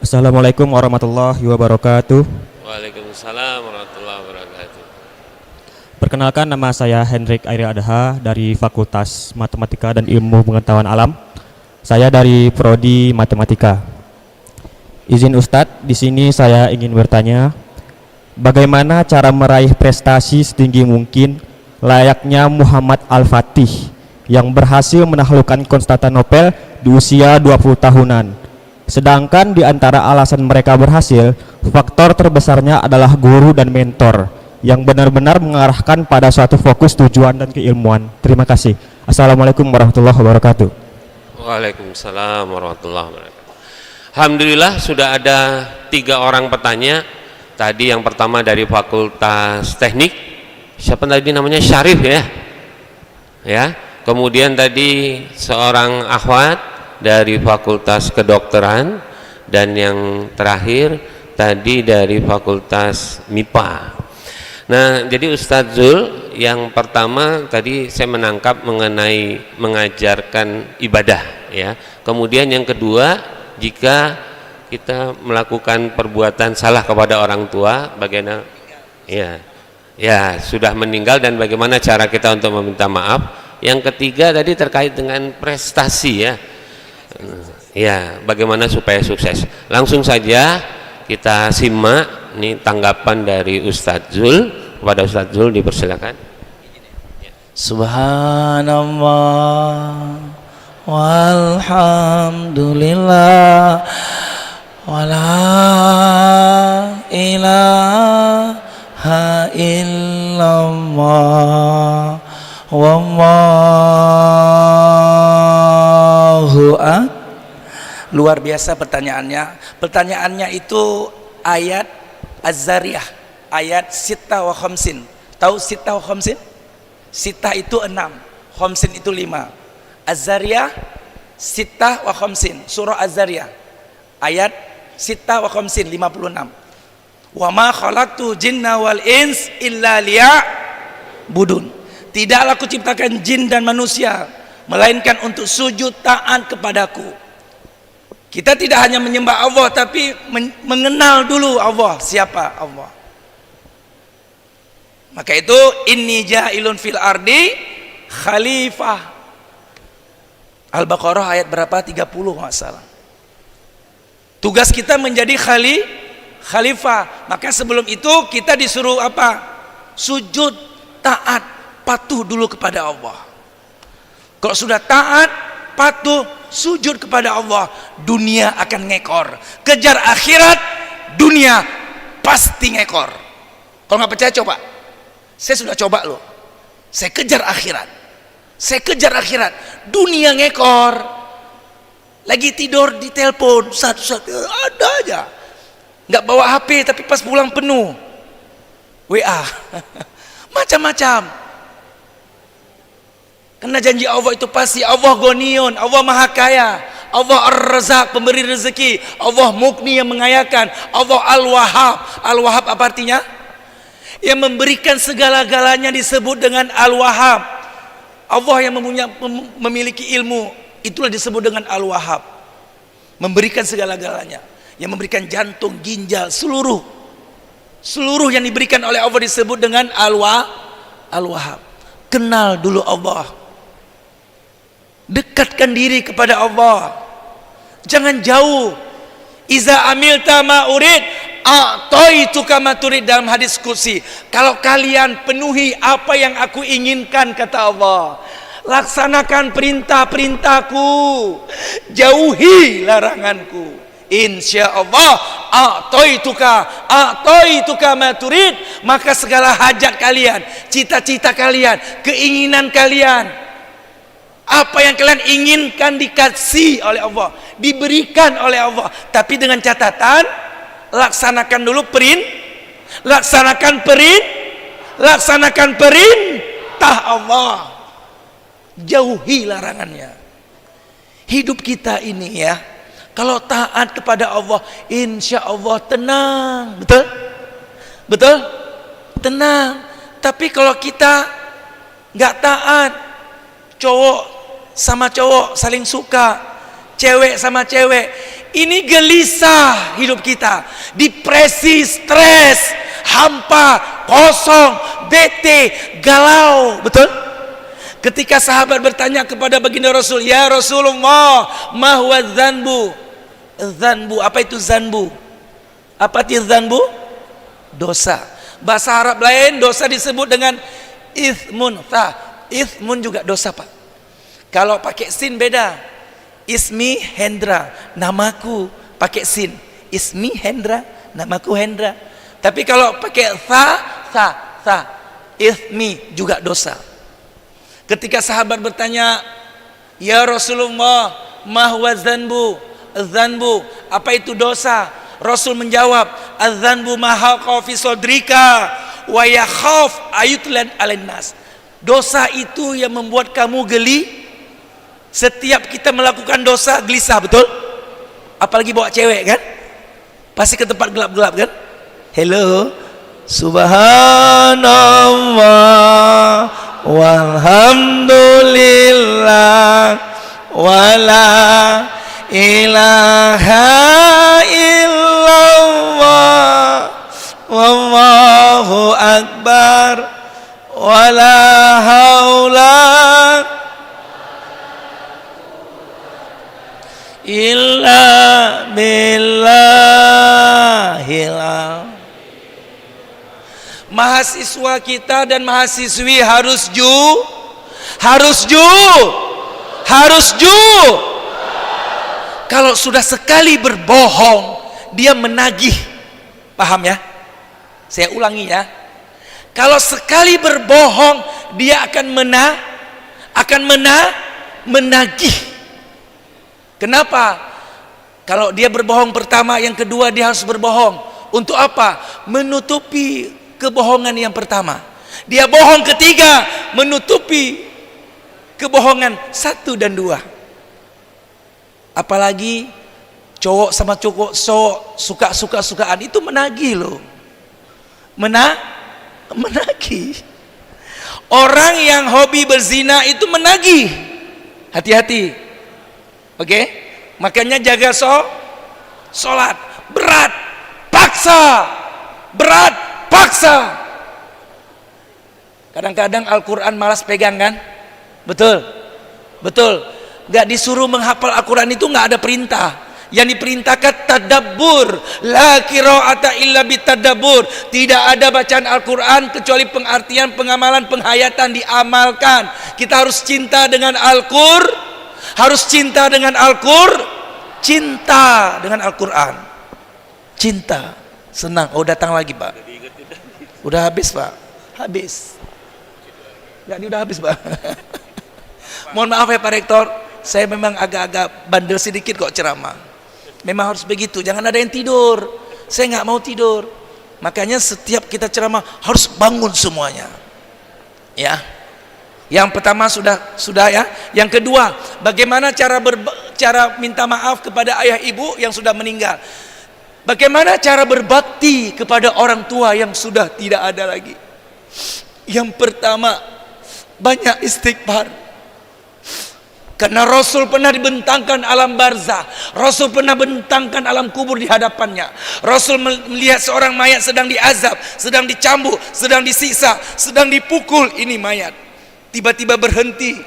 Speaker 8: Assalamualaikum warahmatullahi wabarakatuh.
Speaker 6: Waalaikumsalam warahmatullahi wabarakatuh.
Speaker 8: Perkenalkan, nama saya Hendrik Airi Adha dari Fakultas Matematika dan Ilmu Pengetahuan Alam. Saya dari Prodi Matematika. Izin Ustadz, di sini saya ingin bertanya, bagaimana cara meraih prestasi setinggi mungkin layaknya Muhammad Al-Fatih yang berhasil menaklukkan Konstantinopel di usia 20 tahunan. Sedangkan di antara alasan mereka berhasil, faktor terbesarnya adalah guru dan mentor yang benar-benar mengarahkan pada suatu fokus tujuan dan keilmuan. Terima kasih. Assalamualaikum warahmatullahi wabarakatuh.
Speaker 6: Waalaikumsalam warahmatullahi wabarakatuh. Alhamdulillah sudah ada 3 orang petanya. Tadi yang pertama dari Fakultas Teknik. Siapa tadi namanya? Syarif ya. Ya. Kemudian tadi seorang akhwat dari Fakultas Kedokteran dan yang terakhir tadi dari Fakultas MIPA. Nah, jadi Ustadz Zul yang pertama tadi saya menangkap mengenai mengajarkan ibadah ya. Kemudian yang kedua, jika kita melakukan perbuatan salah kepada orang tua, bagaimana ya sudah meninggal dan bagaimana cara kita untuk meminta maaf. Yang ketiga tadi terkait dengan prestasi ya. Ya, bagaimana supaya sukses. Langsung saja kita simak nih tanggapan dari Ustadz Zul. Kepada Ustadz Zul dipersilakan.
Speaker 10: Subhanallah walhamdulillah wala ilaha illallah wallahu akbar. Luar biasa pertanyaannya. Pertanyaannya itu ayat Az-Zariyah, ayat Sittah wa Khamsin. Tahu Sittah wa Khamsin? Sittah itu 6, Khamsin itu 5. Az-Zariyah Sittah wa Khamsin, surah Az-Zariyah ayat Sittah wa Khamsin 56. Wa ma khalaqtu jinna wal ins illa liya'budun. Tidaklah aku ciptakan jin dan manusia melainkan untuk sujud taat kepadaku. Kita tidak hanya menyembah Allah tapi mengenal dulu Allah, siapa Allah. Maka itu inni ja'ilun fil ardi khalifah. Al-Baqarah ayat berapa? 30 nggak salah. Tugas kita menjadi khalifah. Maka sebelum itu kita disuruh apa? Sujud, taat, patuh dulu kepada Allah. Kalau sudah taat, patuh, sujud kepada Allah, dunia akan ngekor. Kejar akhirat, dunia pasti ngekor. Kalau nggak percaya coba. Saya sudah coba loh. Saya kejar akhirat. Saya kejar akhirat, dunia ngekor. Lagi tidur di telepon, satu-satu ada aja. Nggak bawa HP tapi pas pulang penuh. WA. Macam-macam. Karena janji Allah itu pasti. Allah Ghaniyun, Allah Maha Kaya, Allah Ar-Razzaq, pemberi rezeki, Allah Mughni yang mengayakan, Allah Al-Wahhab. Al-Wahhab apa artinya? Yang memberikan segala-galanya disebut dengan Al-Wahhab. Allah yang memiliki ilmu, itulah disebut dengan Al-Wahhab. Memberikan segala-galanya, yang memberikan jantung, ginjal, seluruh yang diberikan oleh Allah disebut dengan Al-Wahhab. Kenal dulu Allah, dekatkan diri kepada Allah, jangan jauh. Iza amilta ma urid a'taituka ma turid, dalam hadis qudsi. Kalau kalian penuhi apa yang aku inginkan, kata Allah, laksanakan perintah-perintahku, jauhi laranganku, insyaallah a'taituka ma turid, maka segala hajat kalian, cita-cita kalian, keinginan kalian, apa yang kalian inginkan dikasih oleh Allah, diberikan oleh Allah. Tapi dengan catatan, laksanakan dulu laksanakan perintah Allah, jauhi larangannya. Hidup kita ini ya, kalau taat kepada Allah, insya Allah tenang. Betul? Tenang. Tapi kalau kita nggak taat, cowok sama cowok saling suka, cewek sama cewek, ini gelisah hidup kita, depresi, stres, hampa, kosong, bete, galau. Betul? Ketika sahabat bertanya kepada baginda Rasul, ya Rasulullah, ma huwa dzanbu? Dzanbu, apa itu dzanbu? Apa itu dzanbu? Dosa. Bahasa Arab lain dosa disebut dengan itsmun. Itsmun juga dosa, Pak. Kalau pakai sin beda. Ismi Hendra, namaku, pakai sin. Ismi Hendra, namaku Hendra. Tapi kalau pakai tha, ismi juga dosa. Ketika sahabat bertanya, ya Rasulullah, ma huwa dzanbu? Dzanbu, apa itu dosa? Rasul menjawab, adzanbu ma haqa fi sadrika wa yakhaf ayutlan 'alan nas. Dosa itu yang membuat kamu geli. Setiap kita melakukan dosa gelisah, betul? Apalagi bawa cewek kan? Pasti ke tempat gelap-gelap kan? Hello, subhanallah walhamdulillah wala ilaha illallah wallahu akbar wala haula illa billahil. Mahasiswa kita dan mahasiswi harus kalau sudah sekali berbohong, dia menagih. Paham ya? Saya ulangi ya. Kalau sekali berbohong, dia akan menagih. Kenapa? Kalau dia berbohong pertama, yang kedua dia harus berbohong. Untuk apa? Menutupi kebohongan yang pertama. Dia bohong ketiga, menutupi kebohongan 1 dan 2. Apalagi cowok sama cowok suka-sukaan itu menagih loh. Menagih. Orang yang hobi berzina itu menagih. Hati-hati. Oke? Makanya jaga sholat. Berat, paksa. Kadang-kadang Al-Quran malas pegang kan? Betul? Betul. Gak disuruh menghafal Al-Quran itu gak ada perintah. Yang diperintahkan tadabbur. La qira'ata illa bitadabbur. Tidak ada bacaan Al-Quran kecuali pengertian, pengamalan, penghayatan, diamalkan. Kita harus cinta dengan Al-Qur. Harus cinta dengan Al-Qur. Cinta dengan Al-Quran. Cinta. Senang. Oh, datang lagi Pak. Udah habis Pak. Habis. Ya, ini udah habis Pak. Mohon maaf ya Pak Rektor, saya memang agak-agak bandel sedikit kok ceramah. Memang harus begitu, jangan ada yang tidur. Saya nggak mau tidur. Makanya setiap kita ceramah harus bangun semuanya. Ya. Yang pertama sudah ya. Yang kedua, bagaimana cara minta maaf kepada ayah ibu yang sudah meninggal. Bagaimana cara berbakti kepada orang tua yang sudah tidak ada lagi. Yang pertama, banyak istighfar. Karena Rasul pernah dibentangkan alam barzah, Rasul pernah bentangkan alam kubur di hadapannya. Rasul melihat seorang mayat sedang diazab, sedang dicambuk, sedang disiksa, sedang dipukul. Ini mayat tiba-tiba berhenti.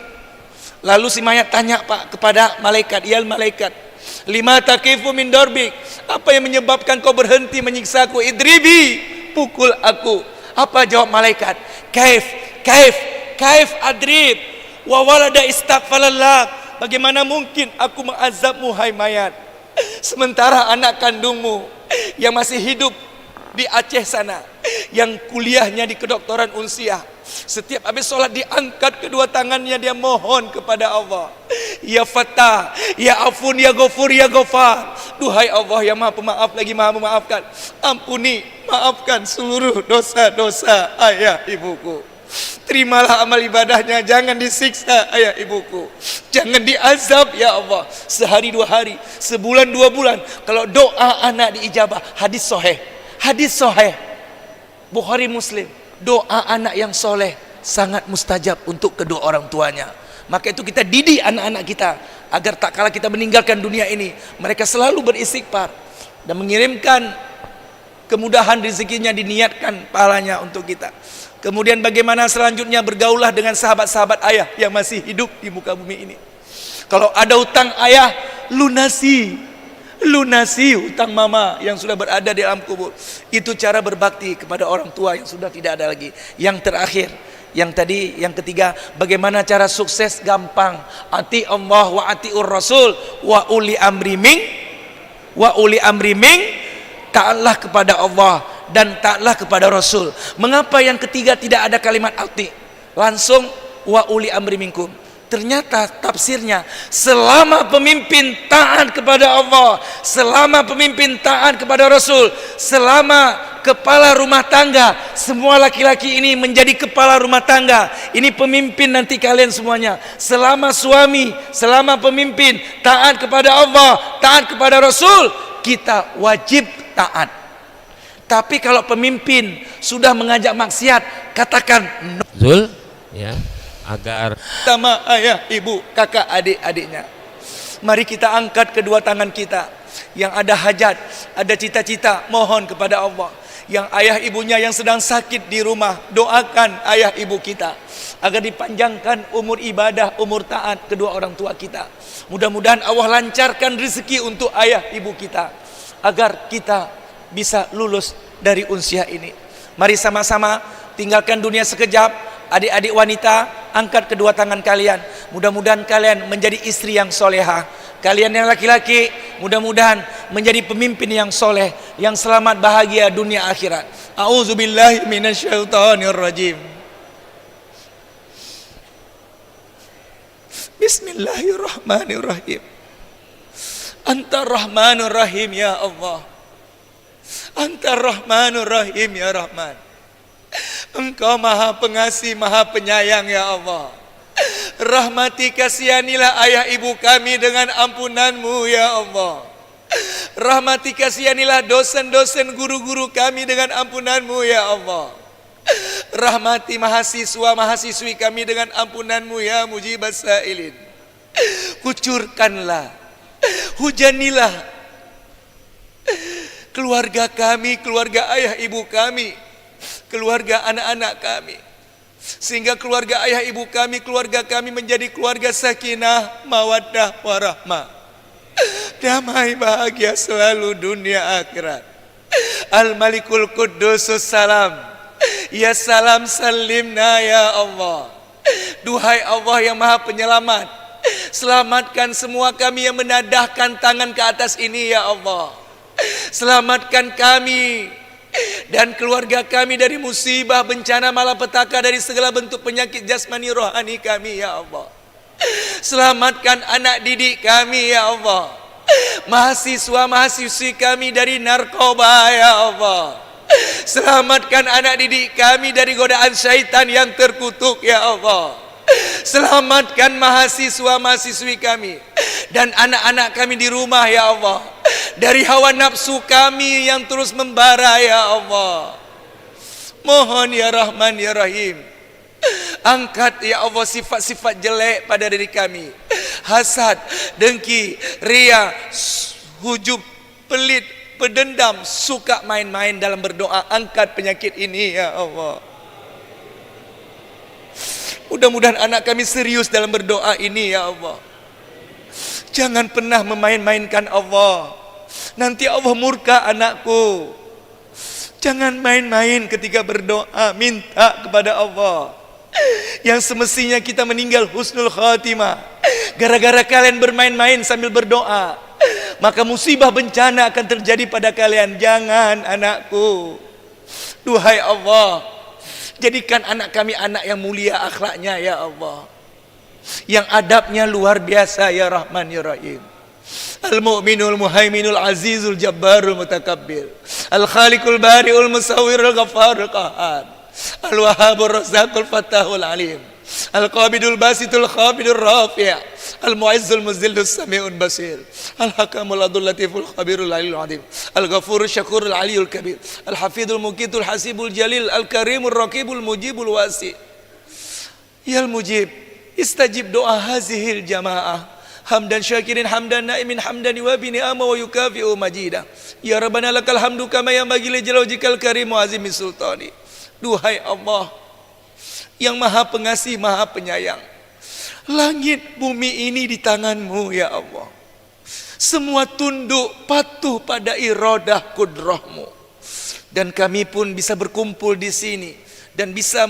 Speaker 10: Lalu si mayat tanya Pak kepada malaikat, ya malaikat, lima taqifu min darbik, apa yang menyebabkan kau berhenti menyiksaku? Idribi, pukul aku. Apa jawab malaikat? Kaif adrib wa walada istaghfarallah. Bagaimana mungkin aku mengazabmu hai mayat, sementara anak kandungmu yang masih hidup di Aceh sana, yang kuliahnya di kedokteran unsiah, setiap habis sholat diangkat kedua tangannya, dia mohon kepada Allah, ya Fatah, ya Afun, ya Ghafur, ya Ghafar. Duhai Allah yang maha pemaaf lagi maha memaafkan, ampuni, maafkan seluruh dosa-dosa ayah ibuku. Terimalah amal ibadahnya, jangan disiksa ayah ibuku, jangan diazab ya Allah. Sehari 2 hari, sebulan 2 bulan, kalau doa anak diijabah. Hadis sahih Bukhari Muslim, doa anak yang soleh sangat mustajab untuk kedua orang tuanya. Maka itu kita didik anak-anak kita agar tak kala kita meninggalkan dunia ini, mereka selalu beristighfar dan mengirimkan kemudahan rezekinya, diniatkan pahalanya untuk kita. Kemudian bagaimana selanjutnya, bergaulah dengan sahabat-sahabat ayah yang masih hidup di muka bumi ini. Kalau ada hutang ayah, lunasi hutang mama yang sudah berada di alam kubur. Itu cara berbakti kepada orang tua yang sudah tidak ada lagi. Yang terakhir, yang ketiga, bagaimana cara sukses gampang? Ati Allah wa atiur Rasul wa uli amri ming, taatlah kepada Allah dan taatlah kepada Rasul. Mengapa yang ketiga tidak ada kalimat ati? Langsung wa uli amri minkum. Ternyata tafsirnya, selama pemimpin taat kepada Allah, selama pemimpin taat kepada Rasul, selama kepala rumah tangga, semua laki-laki ini menjadi kepala rumah tangga, ini pemimpin nanti kalian semuanya. Selama suami, selama pemimpin taat kepada Allah, taat kepada Rasul, kita wajib taat. Tapi kalau pemimpin sudah mengajak maksiat, katakan no.
Speaker 6: Zul, ya, agar
Speaker 1: sama ayah, ibu, kakak, adik-adiknya. Mari kita angkat kedua tangan kita. Yang ada hajat, ada cita-cita, mohon kepada Allah. Yang ayah ibunya yang sedang sakit di rumah, doakan ayah ibu kita agar dipanjangkan umur ibadah, umur taat kedua orang tua kita. Mudah-mudahan Allah lancarkan rezeki untuk ayah ibu kita agar kita bisa lulus dari unsiah ini. Mari sama-sama tinggalkan dunia sekejap. Adik-adik wanita, angkat kedua tangan kalian. Mudah-mudahan kalian menjadi istri yang solehah. Kalian yang laki-laki, mudah-mudahan menjadi pemimpin yang soleh, yang selamat bahagia dunia akhirat. A'udzubillahi minasyaitonirrajim. Bismillahirrahmanirrahim. Anta Rahmanur Rahim ya Allah. Anta Rahmanur Rahim ya Rahman. Engkau maha pengasih, maha penyayang ya Allah. Rahmati kasihanilah ayah ibu kami dengan ampunanmu ya Allah. Rahmati kasihanilah dosen-dosen guru-guru kami dengan ampunanmu ya Allah. Rahmati mahasiswa-mahasiswi kami dengan ampunanmu ya mujibas sa'ilin. Kucurkanlah, hujanilah keluarga kami, keluarga ayah ibu kami, keluarga anak-anak kami. sehingga keluarga ayah ibu kami, keluarga kami menjadi keluarga sakinah, mawaddah, warahmah, damai bahagia selalu dunia akhirat. Al-Malikul Quddusus Salam, ya salam salimna ya Allah. Duhai Allah yang maha penyelamat, selamatkan semua kami yang menadahkan tangan ke atas ini ya Allah. Selamatkan kami dan keluarga kami dari musibah, bencana, malapetaka, dari segala bentuk penyakit jasmani rohani kami ya Allah. Selamatkan anak didik kami ya Allah, mahasiswa mahasiswi kami dari narkoba ya Allah. Selamatkan anak didik kami dari godaan syaitan yang terkutuk ya Allah. Selamatkan mahasiswa mahasiswi kami dan anak-anak kami di rumah ya Allah, dari hawa nafsu kami yang terus membara ya Allah. Mohon ya Rahman ya Rahim, angkat ya Allah sifat-sifat jelek pada diri kami, hasad, dengki, ria, hujub, pelit, pedendam, suka main-main dalam berdoa. Angkat penyakit ini ya Allah. Mudah-mudahan anak kami serius dalam berdoa ini ya Allah. Jangan pernah memain-mainkan Allah, nanti Allah murka anakku. Jangan main-main ketika berdoa, minta kepada Allah. Yang semestinya kita meninggal husnul khatimah, gara-gara kalian bermain-main sambil berdoa, maka musibah bencana akan terjadi pada kalian. Jangan anakku. Duhai Allah, jadikan anak kami anak yang mulia akhlaknya ya Allah, yang adabnya luar biasa ya Rahman ya Rahim. Al-Mu'minul Muhaiminul Azizul Jabbarul Mutakabbir, Al-Khaliqul Bari'ul Musawwirul Ghafarul Qahhar, Al-Wahhabur Razzaqul Fattahul Alim, Al-Qabidul Basitul Khabidur Rafi', Al-Mu'izzul Muzillus Sami'un Basir, Al-Hakamul Adul Latiful Khabirul Aliyul Azim, Al-Ghafurul Syakurul Aliyul Kabir, Al-Hafidul Muqitul Hasibul Jalil, Al-Karimul Raqibul Mujibul Wasi'. Ya Al-Mujib, istajib doa hazihil jamaah, hamdan syakirin hamdan naimin hamdan yuwabi ni'ama wa yukafi'u majidah. Ya Rabbana lakal hamdu kama yanbaghi li jalwajikal karim wa azimi sultani. Duhai Allah yang maha pengasih maha penyayang, langit bumi ini di tanganmu ya Allah. Semua tunduk patuh pada iradah kudrahmu, dan kami pun bisa berkumpul di sini dan bisa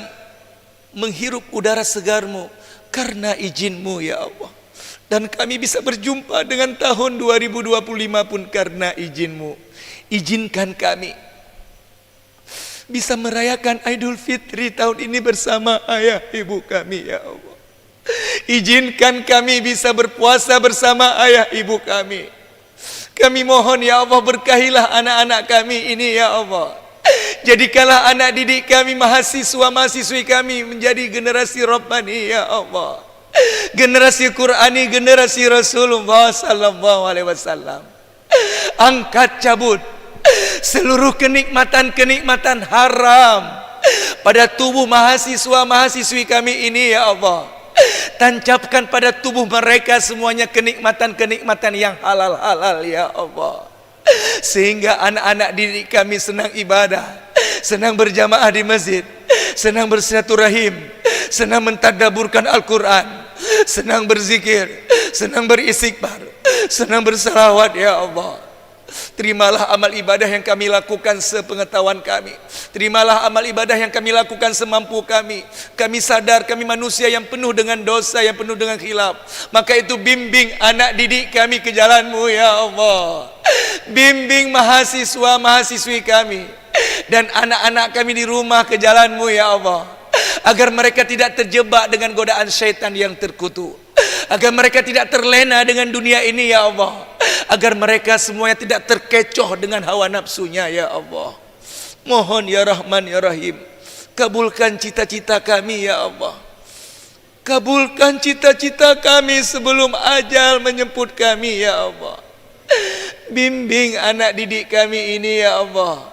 Speaker 1: menghirup udara segarmu karena izinmu ya Allah. Dan kami bisa berjumpa dengan tahun 2025 pun karena izinmu. Izinkan kami bisa merayakan Idul Fitri tahun ini bersama ayah ibu kami ya Allah. Izinkan kami bisa berpuasa bersama ayah ibu kami. Kami mohon ya Allah, berkahilah anak-anak kami ini ya Allah. Jadikanlah anak didik kami, mahasiswa mahasiswi kami menjadi generasi Rabbani ya Allah, generasi Qur'ani, generasi Rasulullah sallallahu alaihi wasallam. Angkat cabut seluruh kenikmatan-kenikmatan haram pada tubuh mahasiswa mahasiswi kami ini ya Allah. Tancapkan pada tubuh mereka semuanya kenikmatan-kenikmatan yang halal-halal ya Allah, sehingga anak-anak didik kami senang ibadah, senang berjamaah di masjid, senang bersilaturahim, senang mentadaburkan Al-Quran, senang berzikir, senang beristighfar, senang bersalawat ya Allah. Terimalah amal ibadah yang kami lakukan sepengetahuan kami. Terimalah amal ibadah yang kami lakukan semampu kami. Kami sadar kami manusia yang penuh dengan dosa, yang penuh dengan khilaf. Maka itu bimbing anak didik kami ke jalan-Mu ya Allah. Bimbing mahasiswa mahasiswi kami dan anak-anak kami di rumah ke jalan-Mu ya Allah, agar mereka tidak terjebak dengan godaan syaitan yang terkutuk, agar mereka tidak terlena dengan dunia ini ya Allah, agar mereka semuanya tidak terkecoh dengan hawa nafsunya ya Allah. Mohon ya Rahman ya Rahim, kabulkan cita-cita kami ya Allah. Kabulkan cita-cita kami sebelum ajal menjemput kami ya Allah. Bimbing anak didik kami ini ya Allah.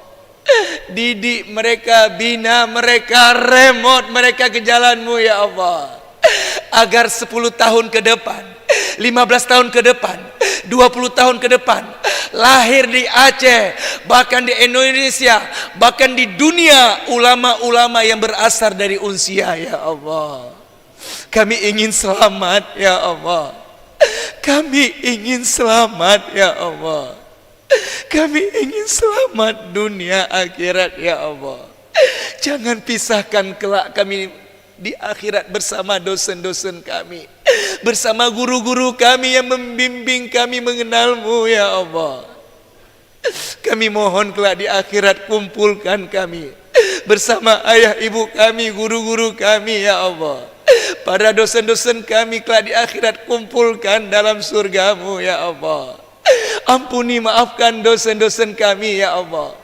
Speaker 1: Didik mereka, bina mereka, remote mereka ke jalan-Mu ya Allah, agar 10 tahun ke depan, 15 tahun ke depan, 20 tahun ke depan, lahir di Aceh, bahkan di Indonesia, bahkan di dunia, ulama-ulama yang berasal dari Unsia, ya Allah. Kami ingin selamat, ya Allah. Kami ingin selamat, ya Allah. Kami ingin selamat dunia akhirat, ya Allah. Jangan pisahkan kelak kami di akhirat bersama dosen-dosen kami, bersama guru-guru kami yang membimbing kami mengenal-Mu, ya Allah. Kami mohon kelak di akhirat kumpulkan kami bersama ayah ibu kami, guru-guru kami, ya Allah. Para dosen-dosen kami kelak di akhirat kumpulkan dalam surga-Mu, ya Allah. Ampuni, maafkan dosen-dosen kami, ya Allah.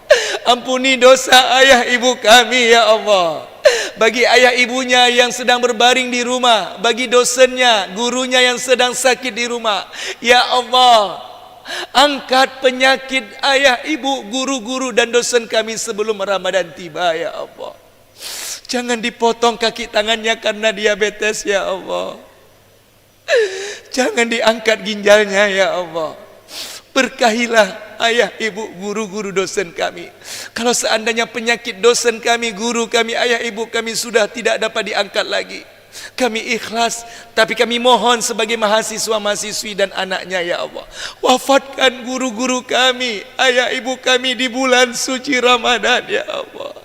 Speaker 1: Ampuni dosa ayah ibu kami, ya Allah. Bagi ayah ibunya yang sedang berbaring di rumah, bagi dosennya, gurunya yang sedang sakit di rumah, ya Allah, angkat penyakit ayah ibu, guru-guru dan dosen kami sebelum Ramadan tiba, ya Allah. Jangan dipotong kaki tangannya karena diabetes, ya Allah. Jangan diangkat ginjalnya, ya Allah. Berkahilah ayah, ibu, guru-guru, dosen kami. Kalau seandainya penyakit dosen kami, guru kami, ayah, ibu kami sudah tidak dapat diangkat lagi, kami ikhlas, tapi kami mohon sebagai mahasiswa-mahasiswi dan anaknya, ya Allah, wafatkan guru-guru kami, ayah, ibu kami di bulan suci Ramadan, ya Allah.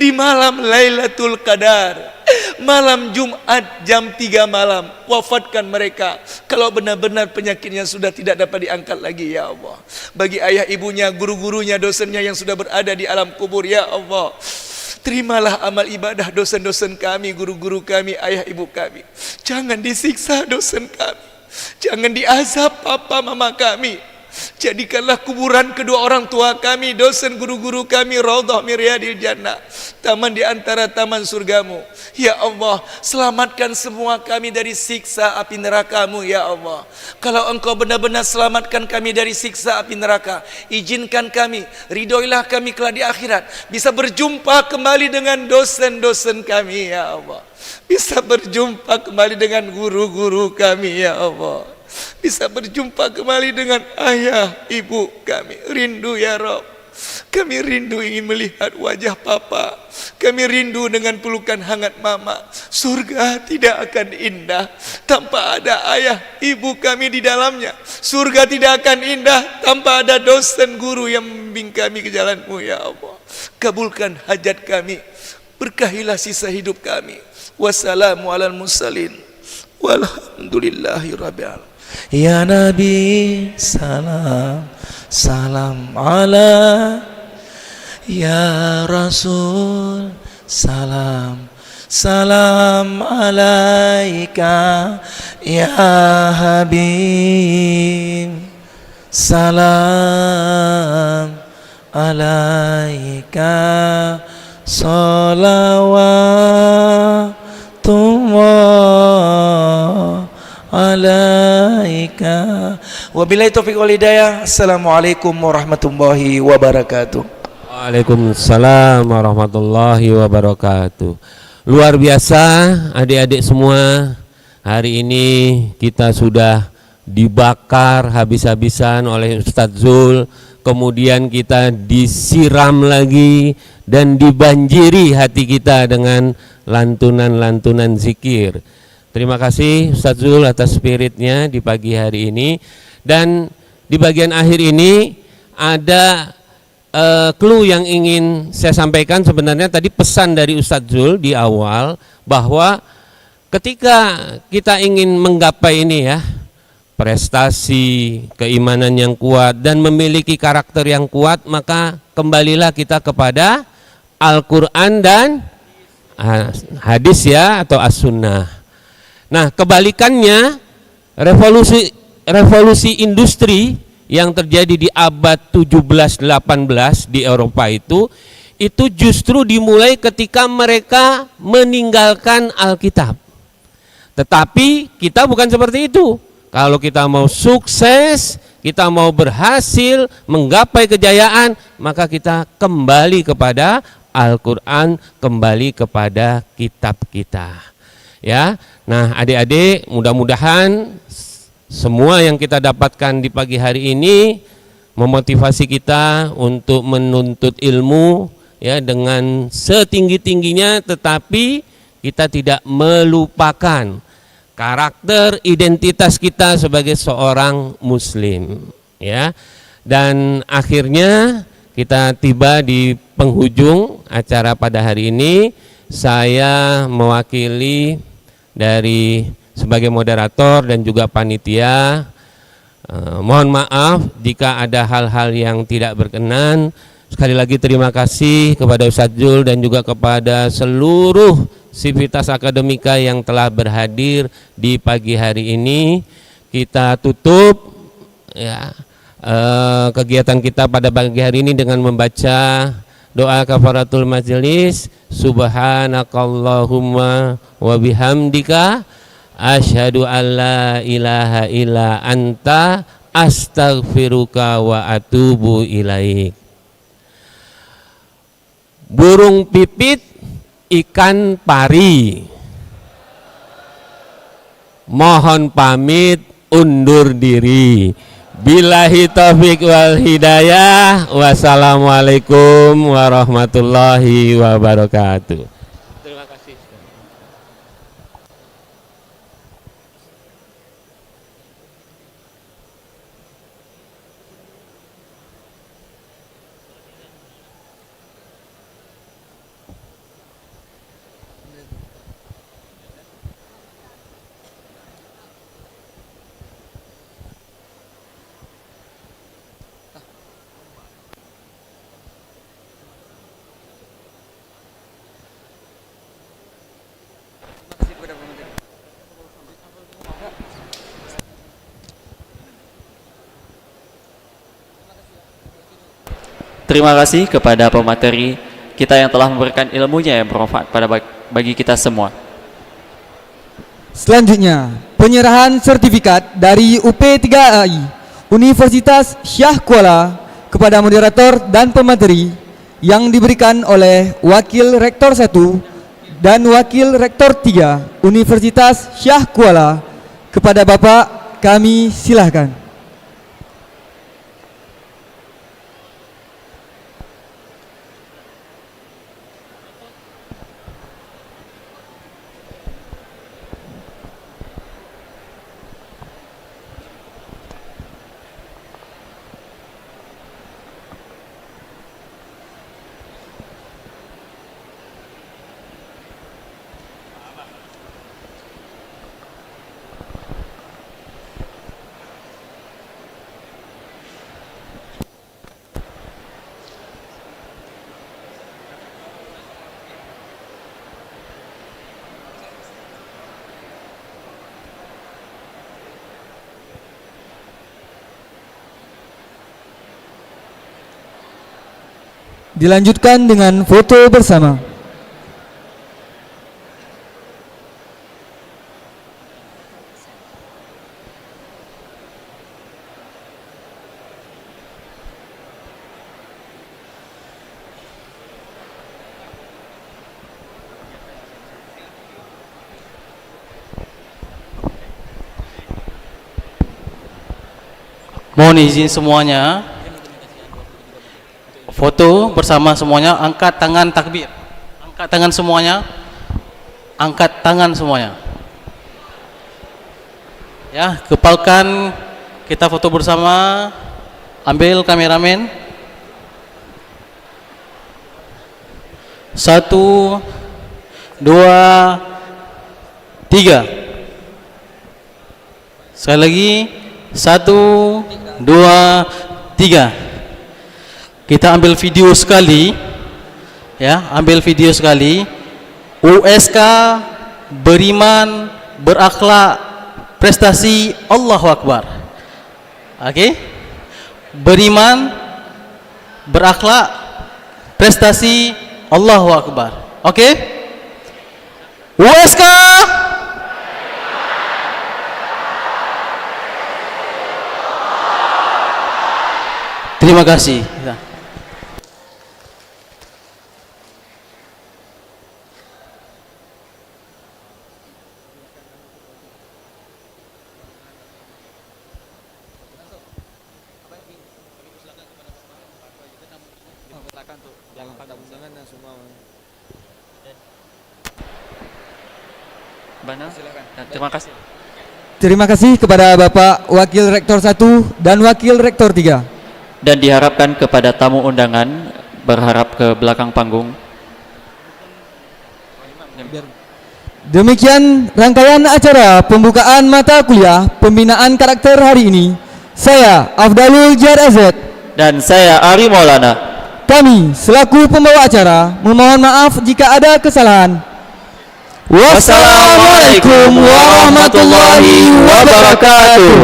Speaker 1: Di malam Lailatul Qadar, malam Jumat jam 3 malam, wafatkan mereka. Kalau benar-benar penyakitnya sudah tidak dapat diangkat lagi, ya Allah. Bagi ayah ibunya, guru-gurunya, dosennya yang sudah berada di alam kubur, ya Allah, terimalah amal ibadah dosen-dosen kami, guru-guru kami, ayah ibu kami. Jangan disiksa dosen kami, jangan diazab papa mama kami. Jadikanlah kuburan kedua orang tua kami, dosen guru-guru kami, raudhah min riyadil jannah, taman di antara taman surgamu. Ya Allah, selamatkan semua kami dari siksa api neraka-Mu, ya Allah. Kalau Engkau benar-benar selamatkan kami dari siksa api neraka, izinkan kami, ridhoilah kami kelak di akhirat, bisa berjumpa kembali dengan dosen-dosen kami, ya Allah. Bisa berjumpa kembali dengan guru-guru kami, ya Allah. Bisa berjumpa kembali dengan ayah, ibu kami. Rindu, ya Rabb. Kami rindu ingin melihat wajah papa. Kami rindu dengan pelukan hangat mama. Surga tidak akan indah tanpa ada ayah, ibu kami di dalamnya. Surga tidak akan indah tanpa ada dosen guru yang membimbing kami ke jalan-Mu, ya Allah. Kabulkan hajat kami, berkahilah sisa hidup kami. Wassalamu alal mursalin, walhamdulillahi rabbil alamin.
Speaker 10: Ya Nabi salam, salam ala. Ya Rasul salam, salam alaika. Ya Habib salam alaika. Salawatullah alaika. Wabillahi taufiq wal hidayah. Assalamualaikum warahmatullahi wabarakatuh.
Speaker 6: Waalaikumsalam warahmatullahi wabarakatuh. Luar biasa adik-adik semua. Hari ini kita sudah dibakar habis-habisan oleh Ustadz Zul. Kemudian kita disiram lagi dan dibanjiri hati kita dengan lantunan-lantunan zikir. Terima kasih Ustadz Zul atas spiritnya di pagi hari ini. Dan di bagian akhir ini ada clue yang ingin saya sampaikan. Sebenarnya tadi pesan dari Ustadz Zul di awal bahwa ketika kita ingin menggapai ini ya, prestasi, keimanan yang kuat dan memiliki karakter yang kuat, maka kembalilah kita kepada Al-Quran dan hadis ya, atau as-sunnah. Nah, kebalikannya, revolusi industri yang terjadi di abad 17-18 di Eropa itu justru dimulai ketika mereka meninggalkan Alkitab. Tetapi kita bukan seperti itu. Kalau kita mau sukses, kita mau berhasil, menggapai kejayaan, maka kita kembali kepada Al-Quran, kembali kepada kitab kita. Ya, nah adik-adik, mudah-mudahan semua yang kita dapatkan di pagi hari ini memotivasi kita untuk menuntut ilmu ya dengan setinggi-tingginya, tetapi kita tidak melupakan karakter identitas kita sebagai seorang muslim ya. Dan akhirnya kita tiba di penghujung acara pada hari ini. Saya mewakili dari sebagai moderator dan juga panitia, mohon maaf jika ada hal-hal yang tidak berkenan. Sekali lagi terima kasih kepada Ustadz Jul dan juga kepada seluruh sivitas akademika yang telah berhadir di pagi hari ini. Kita tutup ya kegiatan kita pada pagi hari ini dengan membaca doa kafaratul majelis. Subhanakallahumma wa bihamdika asyhadu an la ilaha illa anta astaghfiruka wa atubu ilaik. Burung pipit, ikan pari, mohon pamit undur diri. Billahi taufik wal hidayah. Wassalamualaikum warahmatullahi wabarakatuh. Terima kasih.
Speaker 2: Terima kasih kepada pemateri kita yang telah memberikan ilmunya yang bermanfaat bagi kita semua.
Speaker 3: Selanjutnya, penyerahan sertifikat dari UP3AI Universitas Syah Kuala kepada moderator dan pemateri yang diberikan oleh Wakil Rektor 1 dan Wakil Rektor 3 Universitas Syah Kuala. Kepada Bapak, kami silahkan. Dilanjutkan dengan foto bersama.
Speaker 7: Mohon izin semuanya, foto bersama semuanya, angkat tangan takbir. Angkat tangan semuanya. Angkat tangan semuanya. Ya, kepalkan, kita foto bersama. Ambil kameramen. 1 2 3. Sekali lagi, 1 2 3. Kita ambil video sekali, ya, ambil video sekali. USK beriman, berakhlak, prestasi, Allahu Akbar. Oke? Beriman, berakhlak, prestasi, Allahu Akbar. Oke? USK terima kasih.
Speaker 2: Terima kasih.
Speaker 3: Terima kasih kepada Bapak Wakil Rektor 1 dan Wakil Rektor 3.
Speaker 2: Dan diharapkan kepada tamu undangan berharap ke belakang panggung.
Speaker 3: Demikian rangkaian acara pembukaan mata kuliah pembinaan karakter hari ini. Saya Afdalul JRZ
Speaker 2: Dan saya Ari Maulana.
Speaker 3: Kami selaku pembawa acara memohon maaf jika ada kesalahan.
Speaker 2: Wassalamualaikum warahmatullahi wabarakatuh.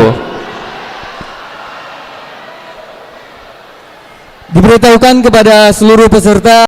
Speaker 3: Diberitahukan kepada seluruh peserta